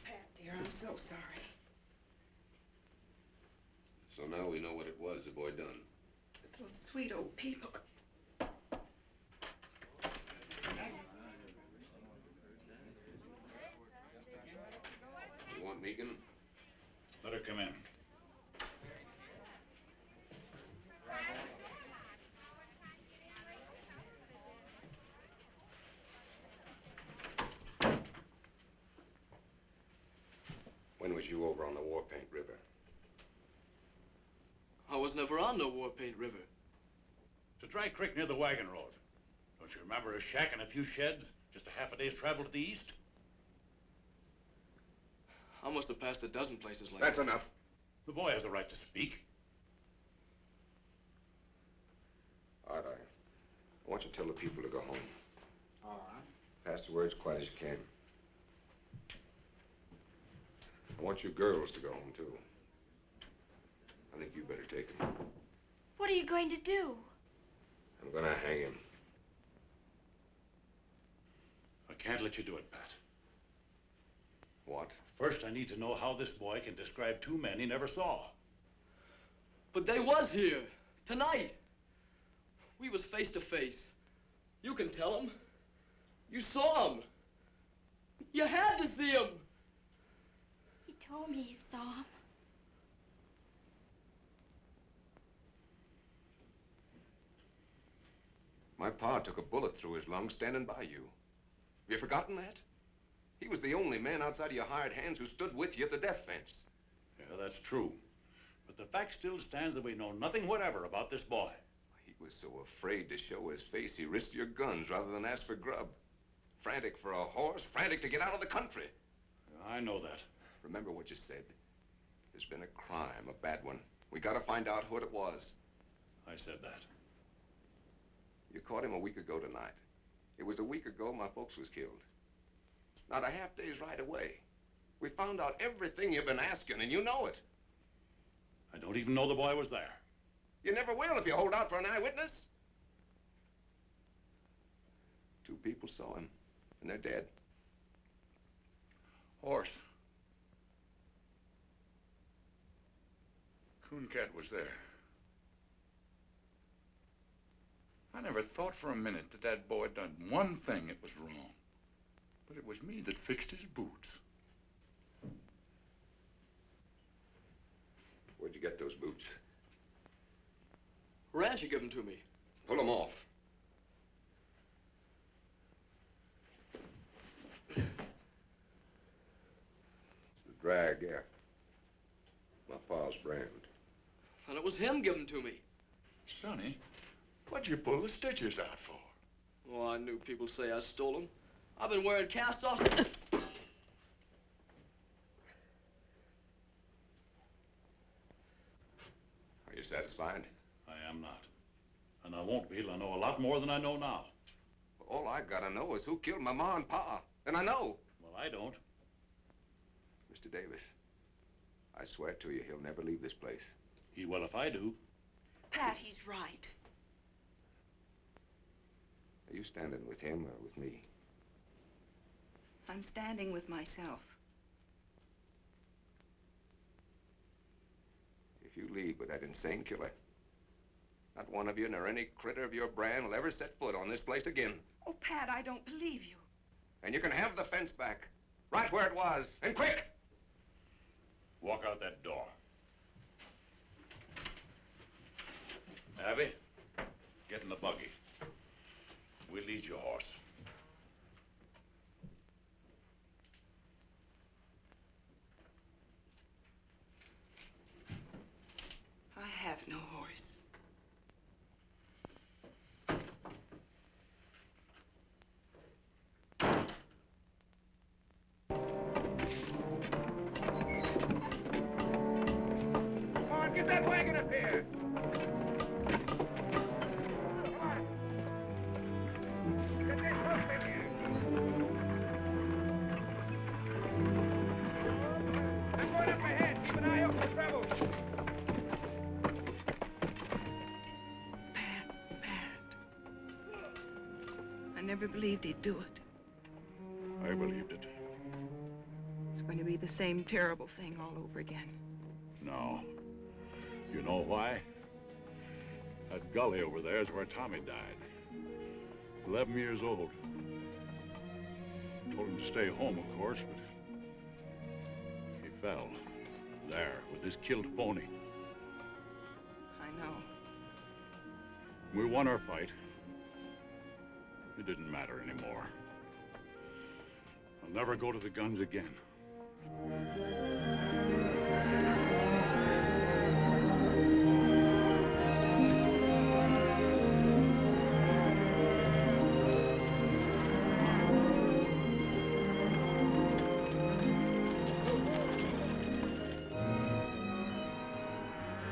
Pat, dear, I'm so sorry. So now we know what it was the boy done. Those sweet old people. You want Megan? Let her come in. When was you over on the War Paint River? I was never on no War Paint River. It's a dry creek near the wagon road. Don't you remember a shack and a few sheds? Just a half a day's travel to the east? I must have passed a dozen places like That's that. enough. The boy has the right to speak. Art, I want you to tell the people to go home. All right. Pass the word as quiet as you can. I want you girls to go home, too. I think you better take him. What are you going to do? I'm gonna hang him. I can't let you do it, Pat. What? First, I need to know how this boy can describe two men he never saw. But they was here. Tonight. We was face to face. You can tell them. You saw him. You had to see him. He told me he saw him. My pa took a bullet through his lung standing by you. Have you forgotten that? He was the only man outside of your hired hands who stood with you at the death fence. Yeah, that's true. But the fact still stands that we know nothing whatever about this boy. He was so afraid to show his face, he risked your guns rather than ask for grub. Frantic for a horse, frantic to get out of the country. I know that. Remember what you said. There's been a crime, a bad one. We gotta find out what it was. I said that. You caught him a week ago tonight. It was a week ago my folks was killed. Not a half day's ride away. We found out everything you've been asking, and you know it. I don't even know the boy was there. You never will if you hold out for an eyewitness. Two people saw him, and they're dead. Horse. Cooncat was there. I never thought for a minute that that boy done one thing that was wrong. But it was me that fixed his boots. Where'd you get those boots? Rancher gave them to me. Pull them off. It's the drag, yeah. My pa's brand. And it was him giving them to me. Sonny, what'd you pull the stitches out for? Oh, I knew people'd say I stole them. I've been wearing cast-offs. satisfied? I am not. And I won't be till I know a lot more than I know now. All I gotta know is who killed my ma and pa. And I know. Well, I don't. Mr. Davis, I swear to you, he'll never leave this place. He will if I do. Pat, he's right. Are you standing with him or with me? I'm standing with myself. If you leave with that insane killer, not one of you nor any critter of your brand will ever set foot on this place again. Oh, Pat, I don't believe you. And you can have the fence back, right where it was, and quick! Walk out that door. Abby, get in the buggy. We'll lead your horse. I have no horse. Come on, get that wagon up here. Get this hook in here. I'm going up ahead. Keep an eye out for trouble. I never believed he'd do it. I believed it. It's going to be the same terrible thing all over again. No. You know why? That gully over there is where Tommy died. 11 years old. Told him to stay home, of course, but he fell. There, with his killed pony. I know. We won our fight. It didn't matter anymore. I'll never go to the guns again.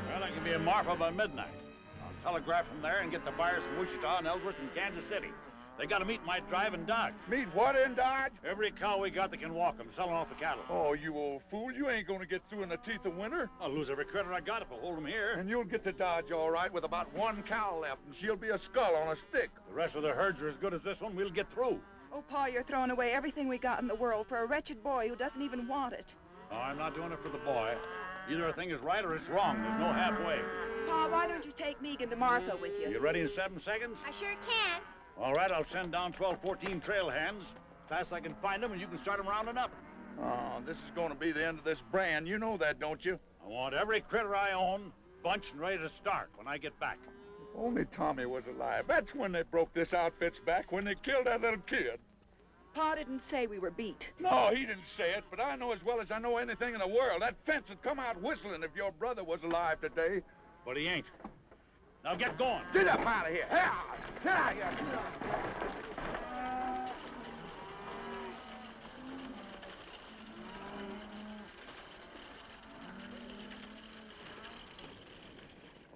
Well, I can be in Marfa by midnight. I'll telegraph from there and get the buyers from Wichita and Ellsworth and Kansas City. They got to meet my drive in Dodge. Meet what in Dodge? Every cow we got that can walk them, selling off the cattle. Oh, you old fool. You ain't gonna get through in the teeth of winter. I'll lose every critter I got if I hold them here. And you'll get to Dodge all right with about one cow left, and she'll be a skull on a stick. The rest of the herds are as good as this one. We'll get through. Oh, Pa, you're throwing away everything we got in the world for a wretched boy who doesn't even want it. No, I'm not doing it for the boy. Either a thing is right or it's wrong. There's no halfway. Pa, why don't you take Megan to Martha with you? You ready in 7 seconds? I sure can. All right, I'll send down 12, 14 trail hands. As fast as I can find them, and you can start them rounding up. Oh, this is gonna be the end of this brand. You know that, don't you? I want every critter I own bunched and ready to start when I get back. If only Tommy was alive. That's when they broke this outfit's back, when they killed that little kid. Pa didn't say we were beat. No, he didn't say it, but I know as well as I know anything in the world. That fence would come out whistling if your brother was alive today. But he ain't. Now get going. Get up out of here. Get out of here.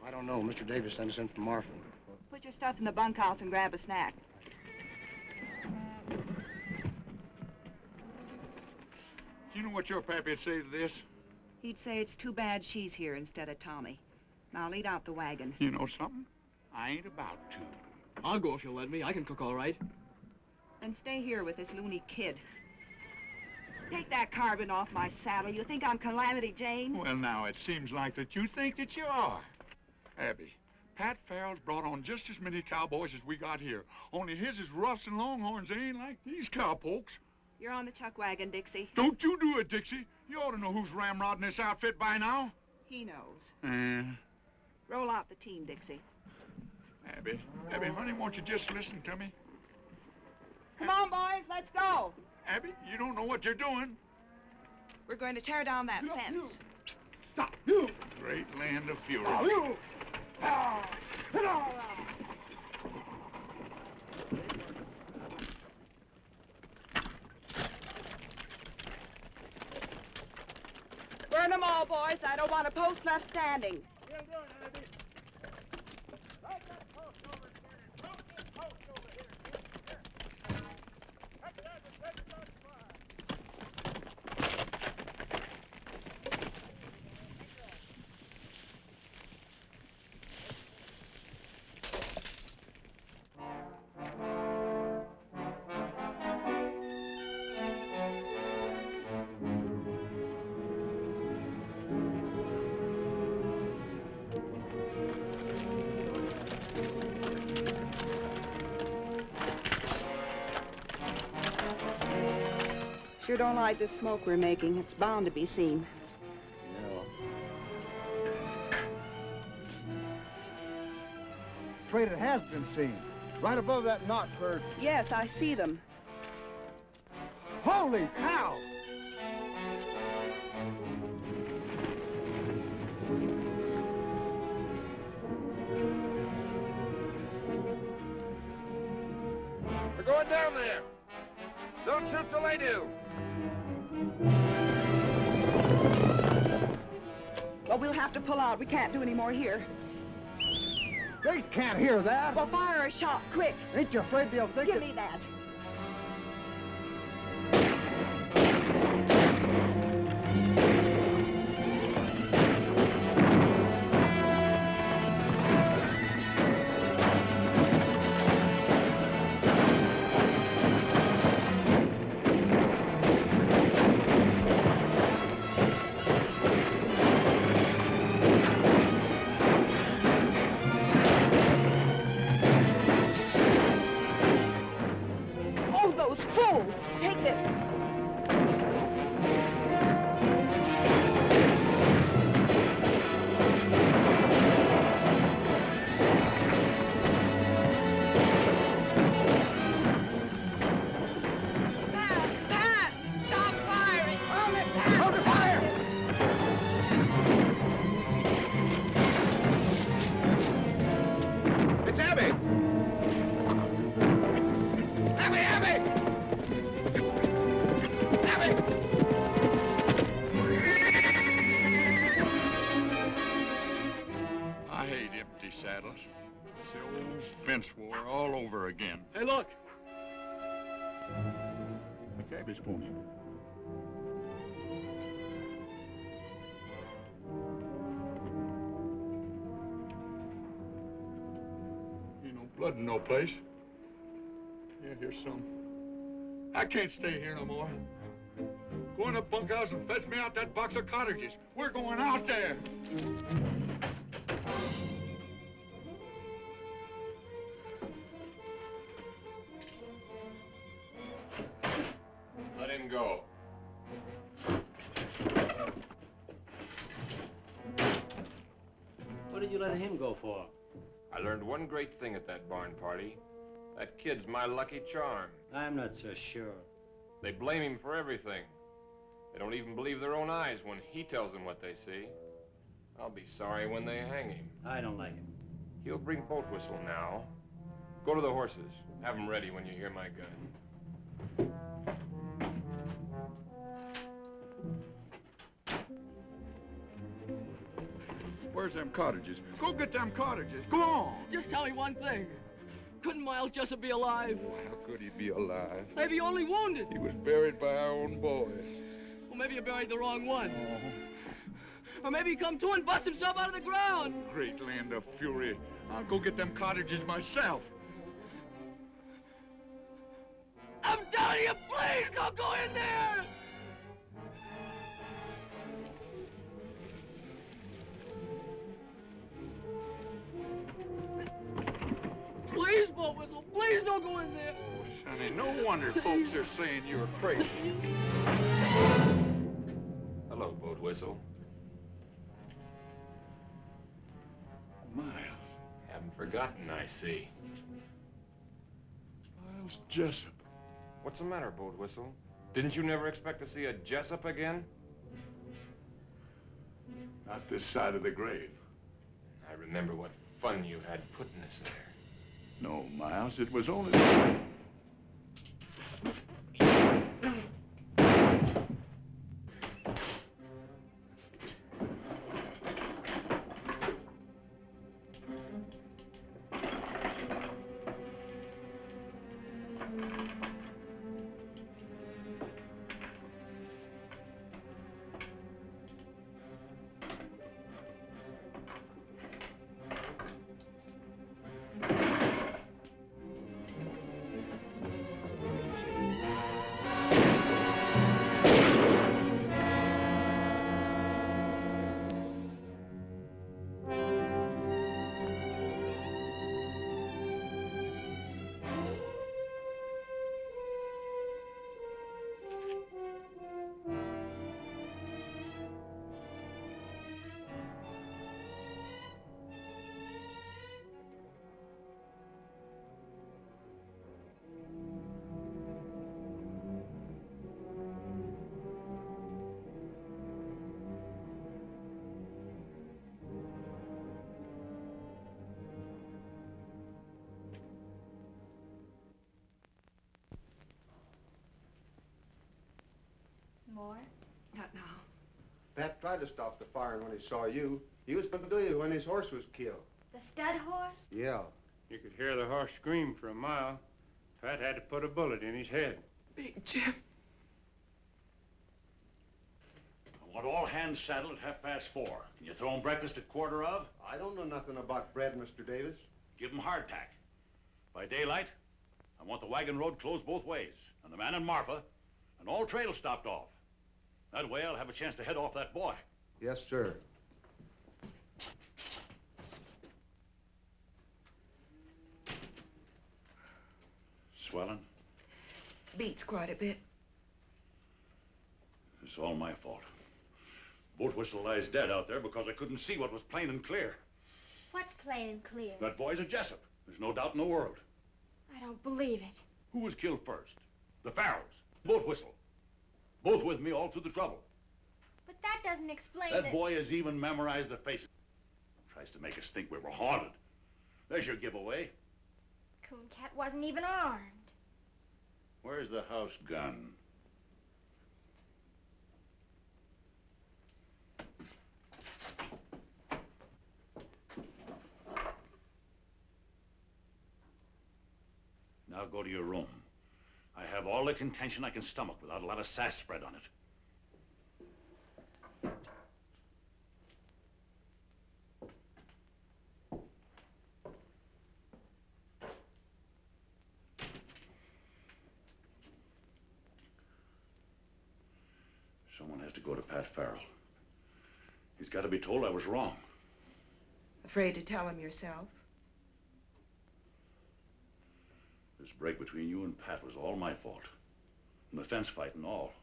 I don't know. Mr. Davis sent us in from Marfa. Put your stuff in the bunkhouse and grab a snack. You know what your pappy'd say to this? He'd say it's too bad she's here instead of Tommy. Now lead out the wagon. You know something? I ain't about to. I'll go if you'll let me. I can cook all right. And stay here with this loony kid. Take that carbon off my saddle. You think I'm Calamity Jane? Well, now, it seems like that you think that you are. Abby, Pat Farrell's brought on just as many cowboys as we got here. Only his is roughs and longhorns. They ain't like these cowpokes. You're on the chuck wagon, Dixie. Don't you do it, Dixie. You ought to know who's ramrodding this outfit by now. He knows. Roll out the team, Dixie. Abby, honey, won't you just listen to me? Come on, boys, let's go. Abby, you don't know what you're doing. We're going to tear down that fence. Stop, you! Great land of fury. Burn them all, boys. I don't want a post left standing. Still doing, Abby. Right that post over, Turner. Drop this post over here, kid. Here. Cut that and take it out far. Sure don't like the smoke we're making. It's bound to be seen. Traitor has been seen. Right above that knot bird. Yes, I see them. Holy cow! We're going down there. Don't shoot till they do. Well, we'll have to pull out. We can't do any more here. They can't hear that. Well, fire a shot, quick. Ain't you afraid they'll think Give me that. Take this. Pat! Stop firing! Hold it, Pat! Hold the fire! It's Abby! Abby, Abby! I hate empty saddles. It's the old fence war all over again. Hey, look. That's Abby's pony. Ain't no blood in no place. Yeah, here's some. I can't stay here no more. Go in the bunkhouse and fetch me out that box of cartridges. We're going out there. Let him go. What did you let him go for? I learned one great thing at that barn party. That kid's my lucky charm. I'm not so sure. They blame him for everything. They don't even believe their own eyes when he tells them what they see. I'll be sorry when they hang him. I don't like him. He'll bring boat whistle now. Go to the horses. Have them ready when you hear my gun. Where's them cottages? Go get them cottages. Go on. Just tell me one thing. Couldn't Miles Jessup be alive? Oh, how could he be alive? Maybe only wounded. He was buried by our own boys. Well, maybe you buried the wrong one. Or maybe he come to and bust himself out of the ground. Great land of fury. I'll go get them cottages myself. I'm telling you, please don't go in there! Please, boat whistle, please don't go in there. Oh, Sonny, no wonder folks are saying you're crazy. Hello, boat whistle. Miles. Haven't forgotten, I see. Miles Jessup. What's the matter, boat whistle? Didn't you never expect to see a Jessup again? Not this side of the grave. I remember what fun you had putting us there. No, Miles, it was only... more? Not now. Pat tried to stop the firing when he saw you. He was going to do it when his horse was killed. The stud horse? Yeah. You could hear the horse scream for a mile. Pat had to put a bullet in his head. Big Jim. I want all hands saddled at 4:30. Can you throw 'em breakfast at 1:15? I don't know nothing about bread, Mr. Davis. Give 'em hardtack. By daylight, I want the wagon road closed both ways, and the man and Marfa, and all trails stopped off. That way I'll have a chance to head off that boy. Yes, sir. Swelling? Beats quite a bit. It's all my fault. Boat whistle lies dead out there because I couldn't see what was plain and clear. What's plain and clear? That boy's a Jessup. There's no doubt in the world. I don't believe it. Who was killed first? The Farrells. Boat whistle. Both with me all through the trouble. But that doesn't explain That boy has even memorized the faces. Tries to make us think we were haunted. There's your giveaway. Cooncat wasn't even armed. Where's the house gun? Now go to your room. I have all the contention I can stomach without a lot of sass spread on it. Someone has to go to Pat Farrell. He's got to be told I was wrong. Afraid to tell him yourself? This break between you and Pat was all my fault. And the fence fight and all.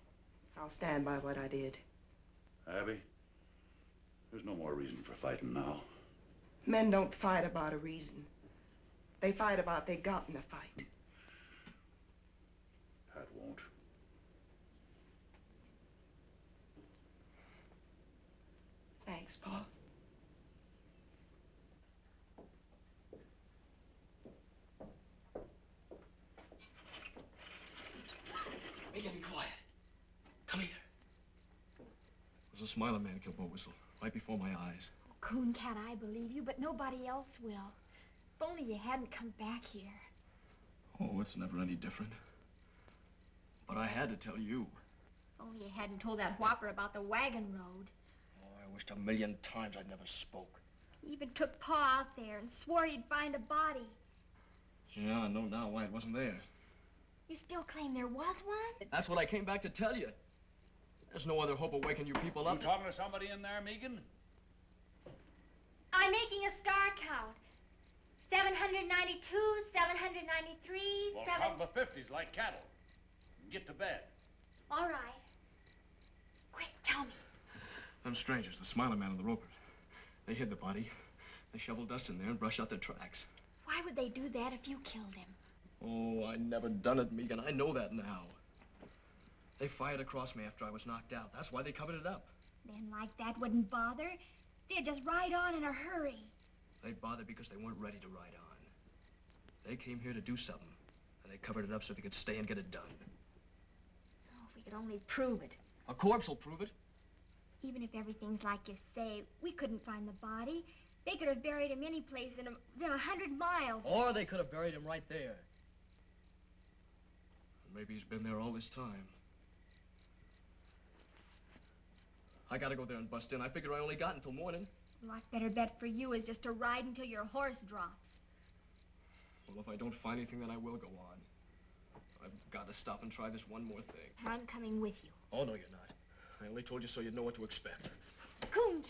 I'll stand by what I did. Abby, there's no more reason for fighting now. Men don't fight about a reason. They fight about they got in the fight. Pat won't. Thanks, Paul. Megan, be quiet. Come here. It was a Smiler man killed Boat Whistle, right before my eyes. Cooncat, I believe you, but nobody else will. If only you hadn't come back here. Oh, it's never any different. But I had to tell you. If only you hadn't told that whopper about the wagon road. Oh, I wished a million times I'd never spoke. He even took Pa out there and swore he'd find a body. Yeah, I know now why it wasn't there. You still claim there was one? That's what I came back to tell you. There's no other hope of waking you people up. You talking to somebody in there, Megan? I'm making a star count. 792, 793, Well, count the 50s like cattle. And get to bed. All right. Quick, tell me. Them strangers, the Smiler man and the roper, they hid the body. They shoveled dust in there and brushed out their tracks. Why would they do that if you killed him? Oh, I never done it, Megan. I know that now. They fired across me after I was knocked out. That's why they covered it up. Men like that wouldn't bother. They'd just ride on in a hurry. They bothered because they weren't ready to ride on. They came here to do something, and they covered it up so they could stay and get it done. Oh, if we could only prove it. A corpse will prove it. Even if everything's like you say, we couldn't find the body. They could have buried him any place within 100 miles. Or they could have buried him right there. Maybe he's been there all this time. I gotta go there and bust in. I figure I only got until morning. A lot better bet for you is just to ride until your horse drops. Well, if I don't find anything, then I will go on. I've got to stop and try this one more thing. I'm coming with you. Oh, no, you're not. I only told you so you'd know what to expect. Cooncat.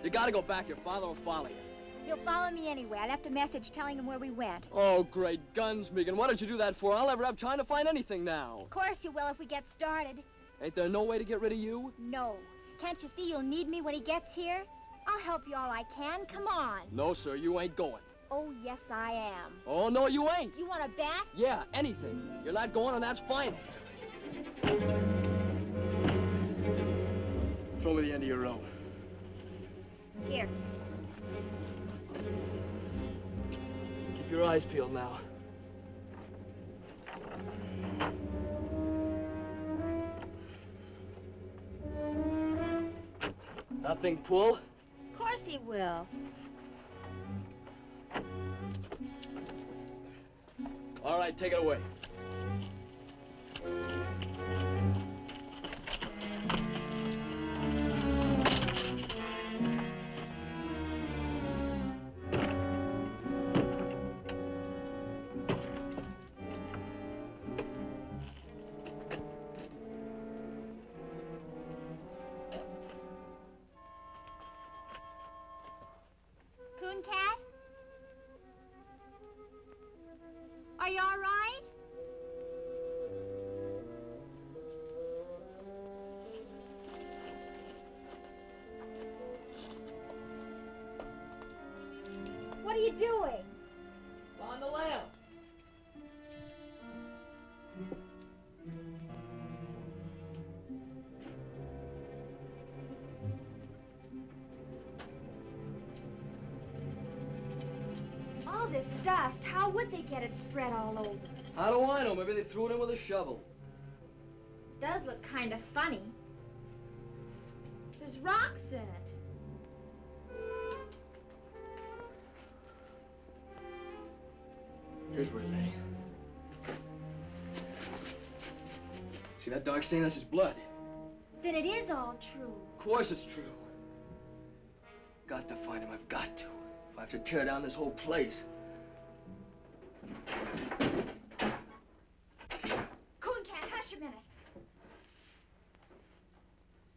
You gotta go back. Your father will follow you. He'll follow me anyway. I left a message telling him where we went. Oh, great guns, Megan. What did you do that for? I'll never have time to find anything now. Of course you will if we get started. Ain't there no way to get rid of you? No. Can't you see you'll need me when he gets here? I'll help you all I can. Come on. No, sir, you ain't going. Oh, yes, I am. Oh, no, you ain't. You want to bet? Yeah, anything. You're not going, and that's fine. Throw me the end of your rope. Here. Keep your eyes peeled now. Nothing pull? Of course he will. All right, take it away. Cooncat? Are you all right? What are you doing? On the lamp. All this dust, how would they get it spread all over? How do I know? Maybe they threw it in with a shovel. It does look kind of funny. There's rocks in it. Here's where it lay. See that dark stain? That's his blood. Then it is all true. Of course it's true. Got to find him. I've got to. If I have to tear down this whole place. Cooncat, hush a minute.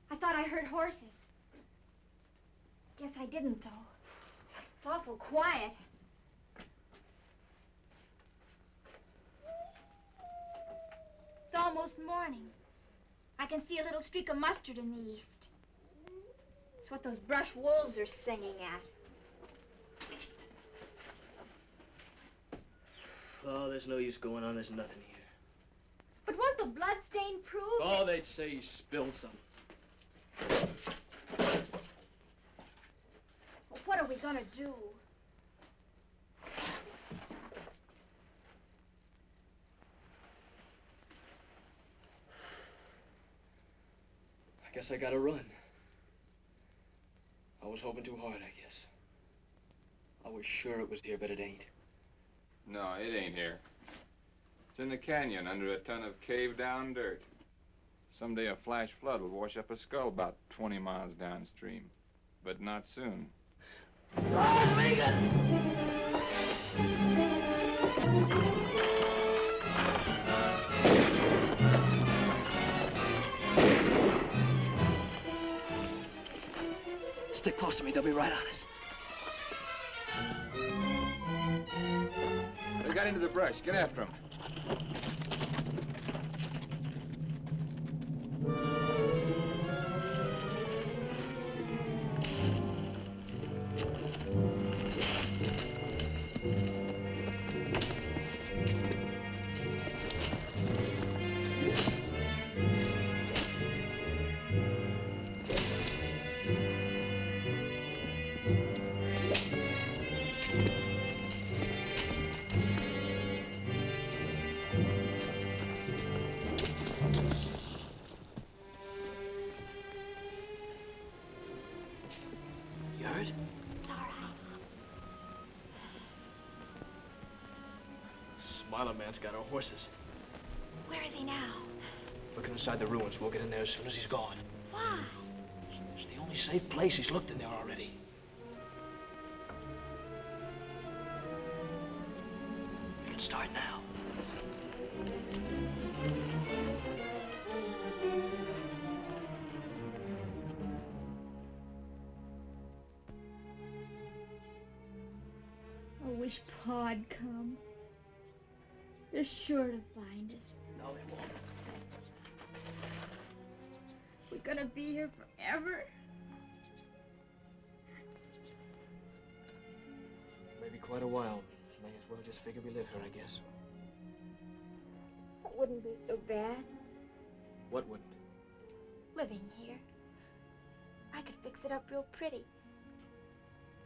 I thought I heard horses. Guess I didn't, though. It's awful quiet. It's almost morning. I can see a little streak of mustard in the east. It's what those brush wolves are singing at. Oh, there's no use going on. There's nothing here. But won't the blood stain prove Oh, that... they'd say he spilled some. Well, what are we gonna do? I guess I gotta run. I was hoping too hard, I guess. I was sure it was here, but it ain't. No, it ain't here. It's in the canyon under a ton of caved-down dirt. Someday a flash flood will wash up a skull about 20 miles downstream. But not soon. Run, Regan! Stick close to me. They'll be right on us. They got into the brush. Get after them. Smiler man's got our horses. Where is he now? Looking inside the ruins. We'll get in there as soon as he's gone. Why? It's the only safe place. He's looked in there already. We can start now. wish Pa'd come. They're sure to find us. No, they won't. We're gonna be here forever. Maybe quite a while. May as well just figure we live here, I guess. It wouldn't be so bad What wouldn't? living here. I could fix it up real pretty.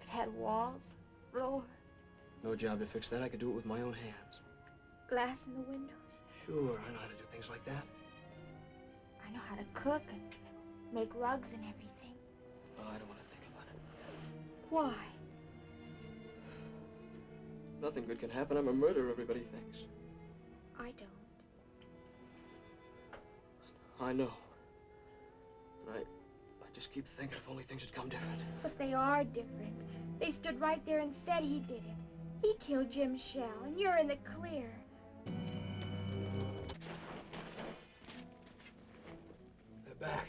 It had walls, floor, No job to fix that. I could do it with my own hands. glass in the windows. Sure, I know how to do things like that. I know how to cook and make rugs and everything. Oh, I don't want to think about it. Why? Nothing good can happen. I'm a murderer, everybody thinks. I don't. I know. And I just keep thinking if only things had come different. But they are different. They stood right there and said he did it. He killed Jim Shell, and you're in the clear. They're back.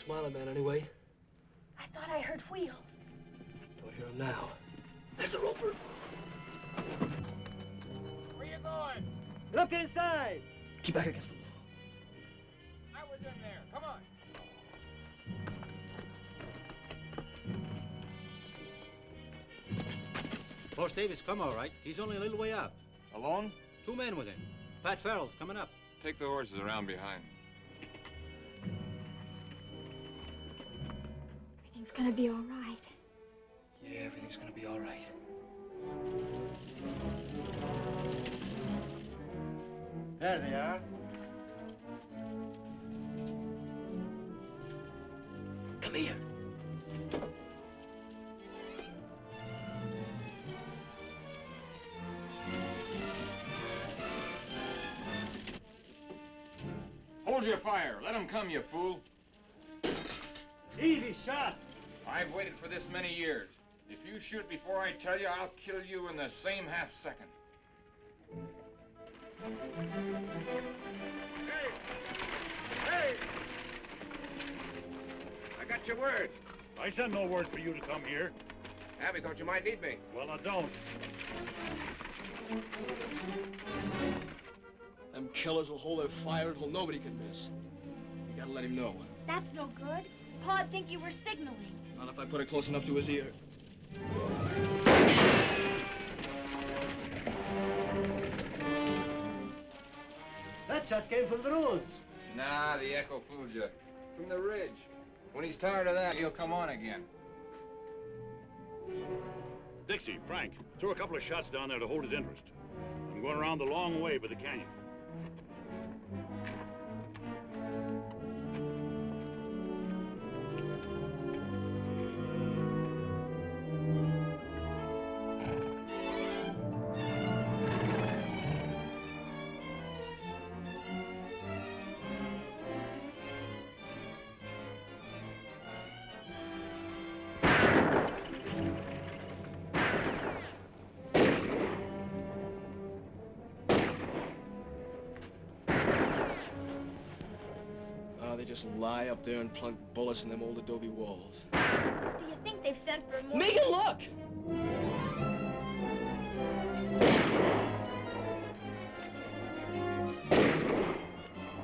Smiling man, anyway. I thought I heard wheels. Don't hear him now. There's the roper. Where you going? Look inside. Keep back against the wall. I was in there. Come on. Boss Davis come all right. He's only a little way out. Alone? 2 men with him. Pat Farrell's coming up. Take the horses around behind. Everything's gonna be all right. Yeah, everything's gonna be all right. There they are. Come here. Hold your fire. Let them come, you fool. Easy shot. I've waited for this many years. If you shoot before I tell you, I'll kill you in the same half second. Hey! Hey! I got your word. I sent no word for you to come here. Abby thought you might need me. Well, I don't. Them killers will hold their fire until nobody can miss. You gotta let him know. That's no good. Pa'd think you were signaling. Not if I put it close enough to his ear. That shot came from the roads. Nah, the echo fooled you. From the ridge. When he's tired of that, he'll come on again. Dixie, Frank, throw a couple of shots down there to hold his interest. I'm going around the long way by the canyon. They just lie up there and plunk bullets in them old adobe walls. Do you think they've sent for more? Make it look!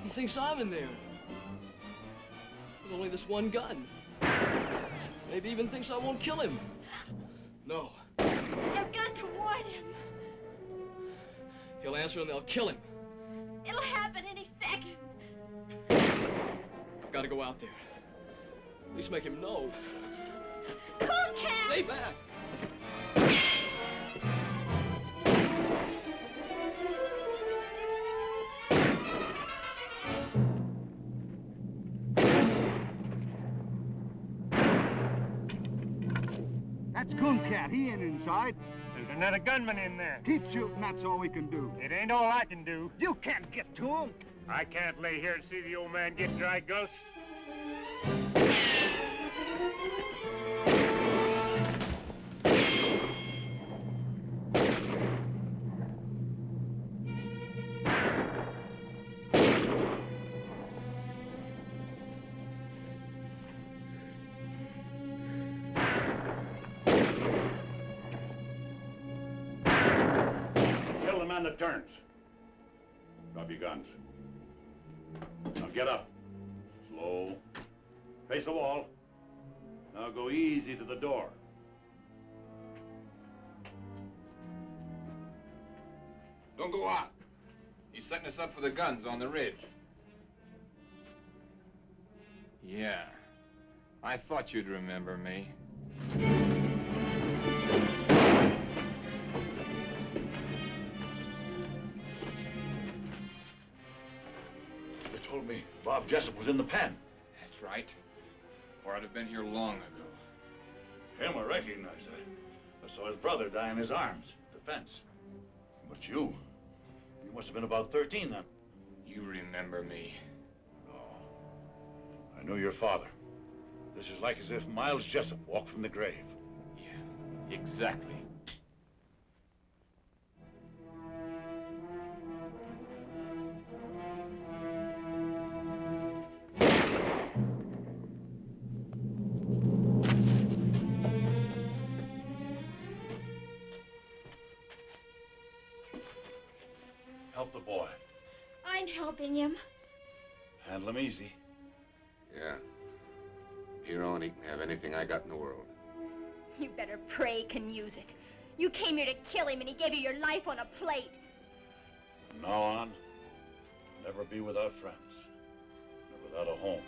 He thinks I'm in there. With only this one gun. Maybe even thinks I won't kill him. No. I've got to warn him. He'll answer and they'll kill him. It'll happen any second. I've got to go out there. At least make him know. Cooncat! Stay back! That's Cooncat. He ain't inside. There's another gunman in there. Keep shooting. That's all we can do. It ain't all I can do. You can't get to him. I can't lay here and see the old man get dry gulch. man that turns. Drop your guns. Now get up. Slow. Face the wall. Now go easy to the door. Don't go out. He's setting us up for the guns on the ridge. Yeah. I thought you'd remember me. They told me Bob Jessup was in the pen. That's right. Or I'd have been here long ago. Him, I recognize. I saw his brother die in his arms at the fence. But you must have been about 13 then. You remember me. I knew your father. This is like as if Miles Jessup walked from the grave. Yeah, exactly. Help the boy. I'm helping him. Handle him easy. Yeah. Here on, he can have anything I got in the world. You better pray he can use it. You came here to kill him, and he gave you your life on a plate. From now on, never be without friends. Or without a home.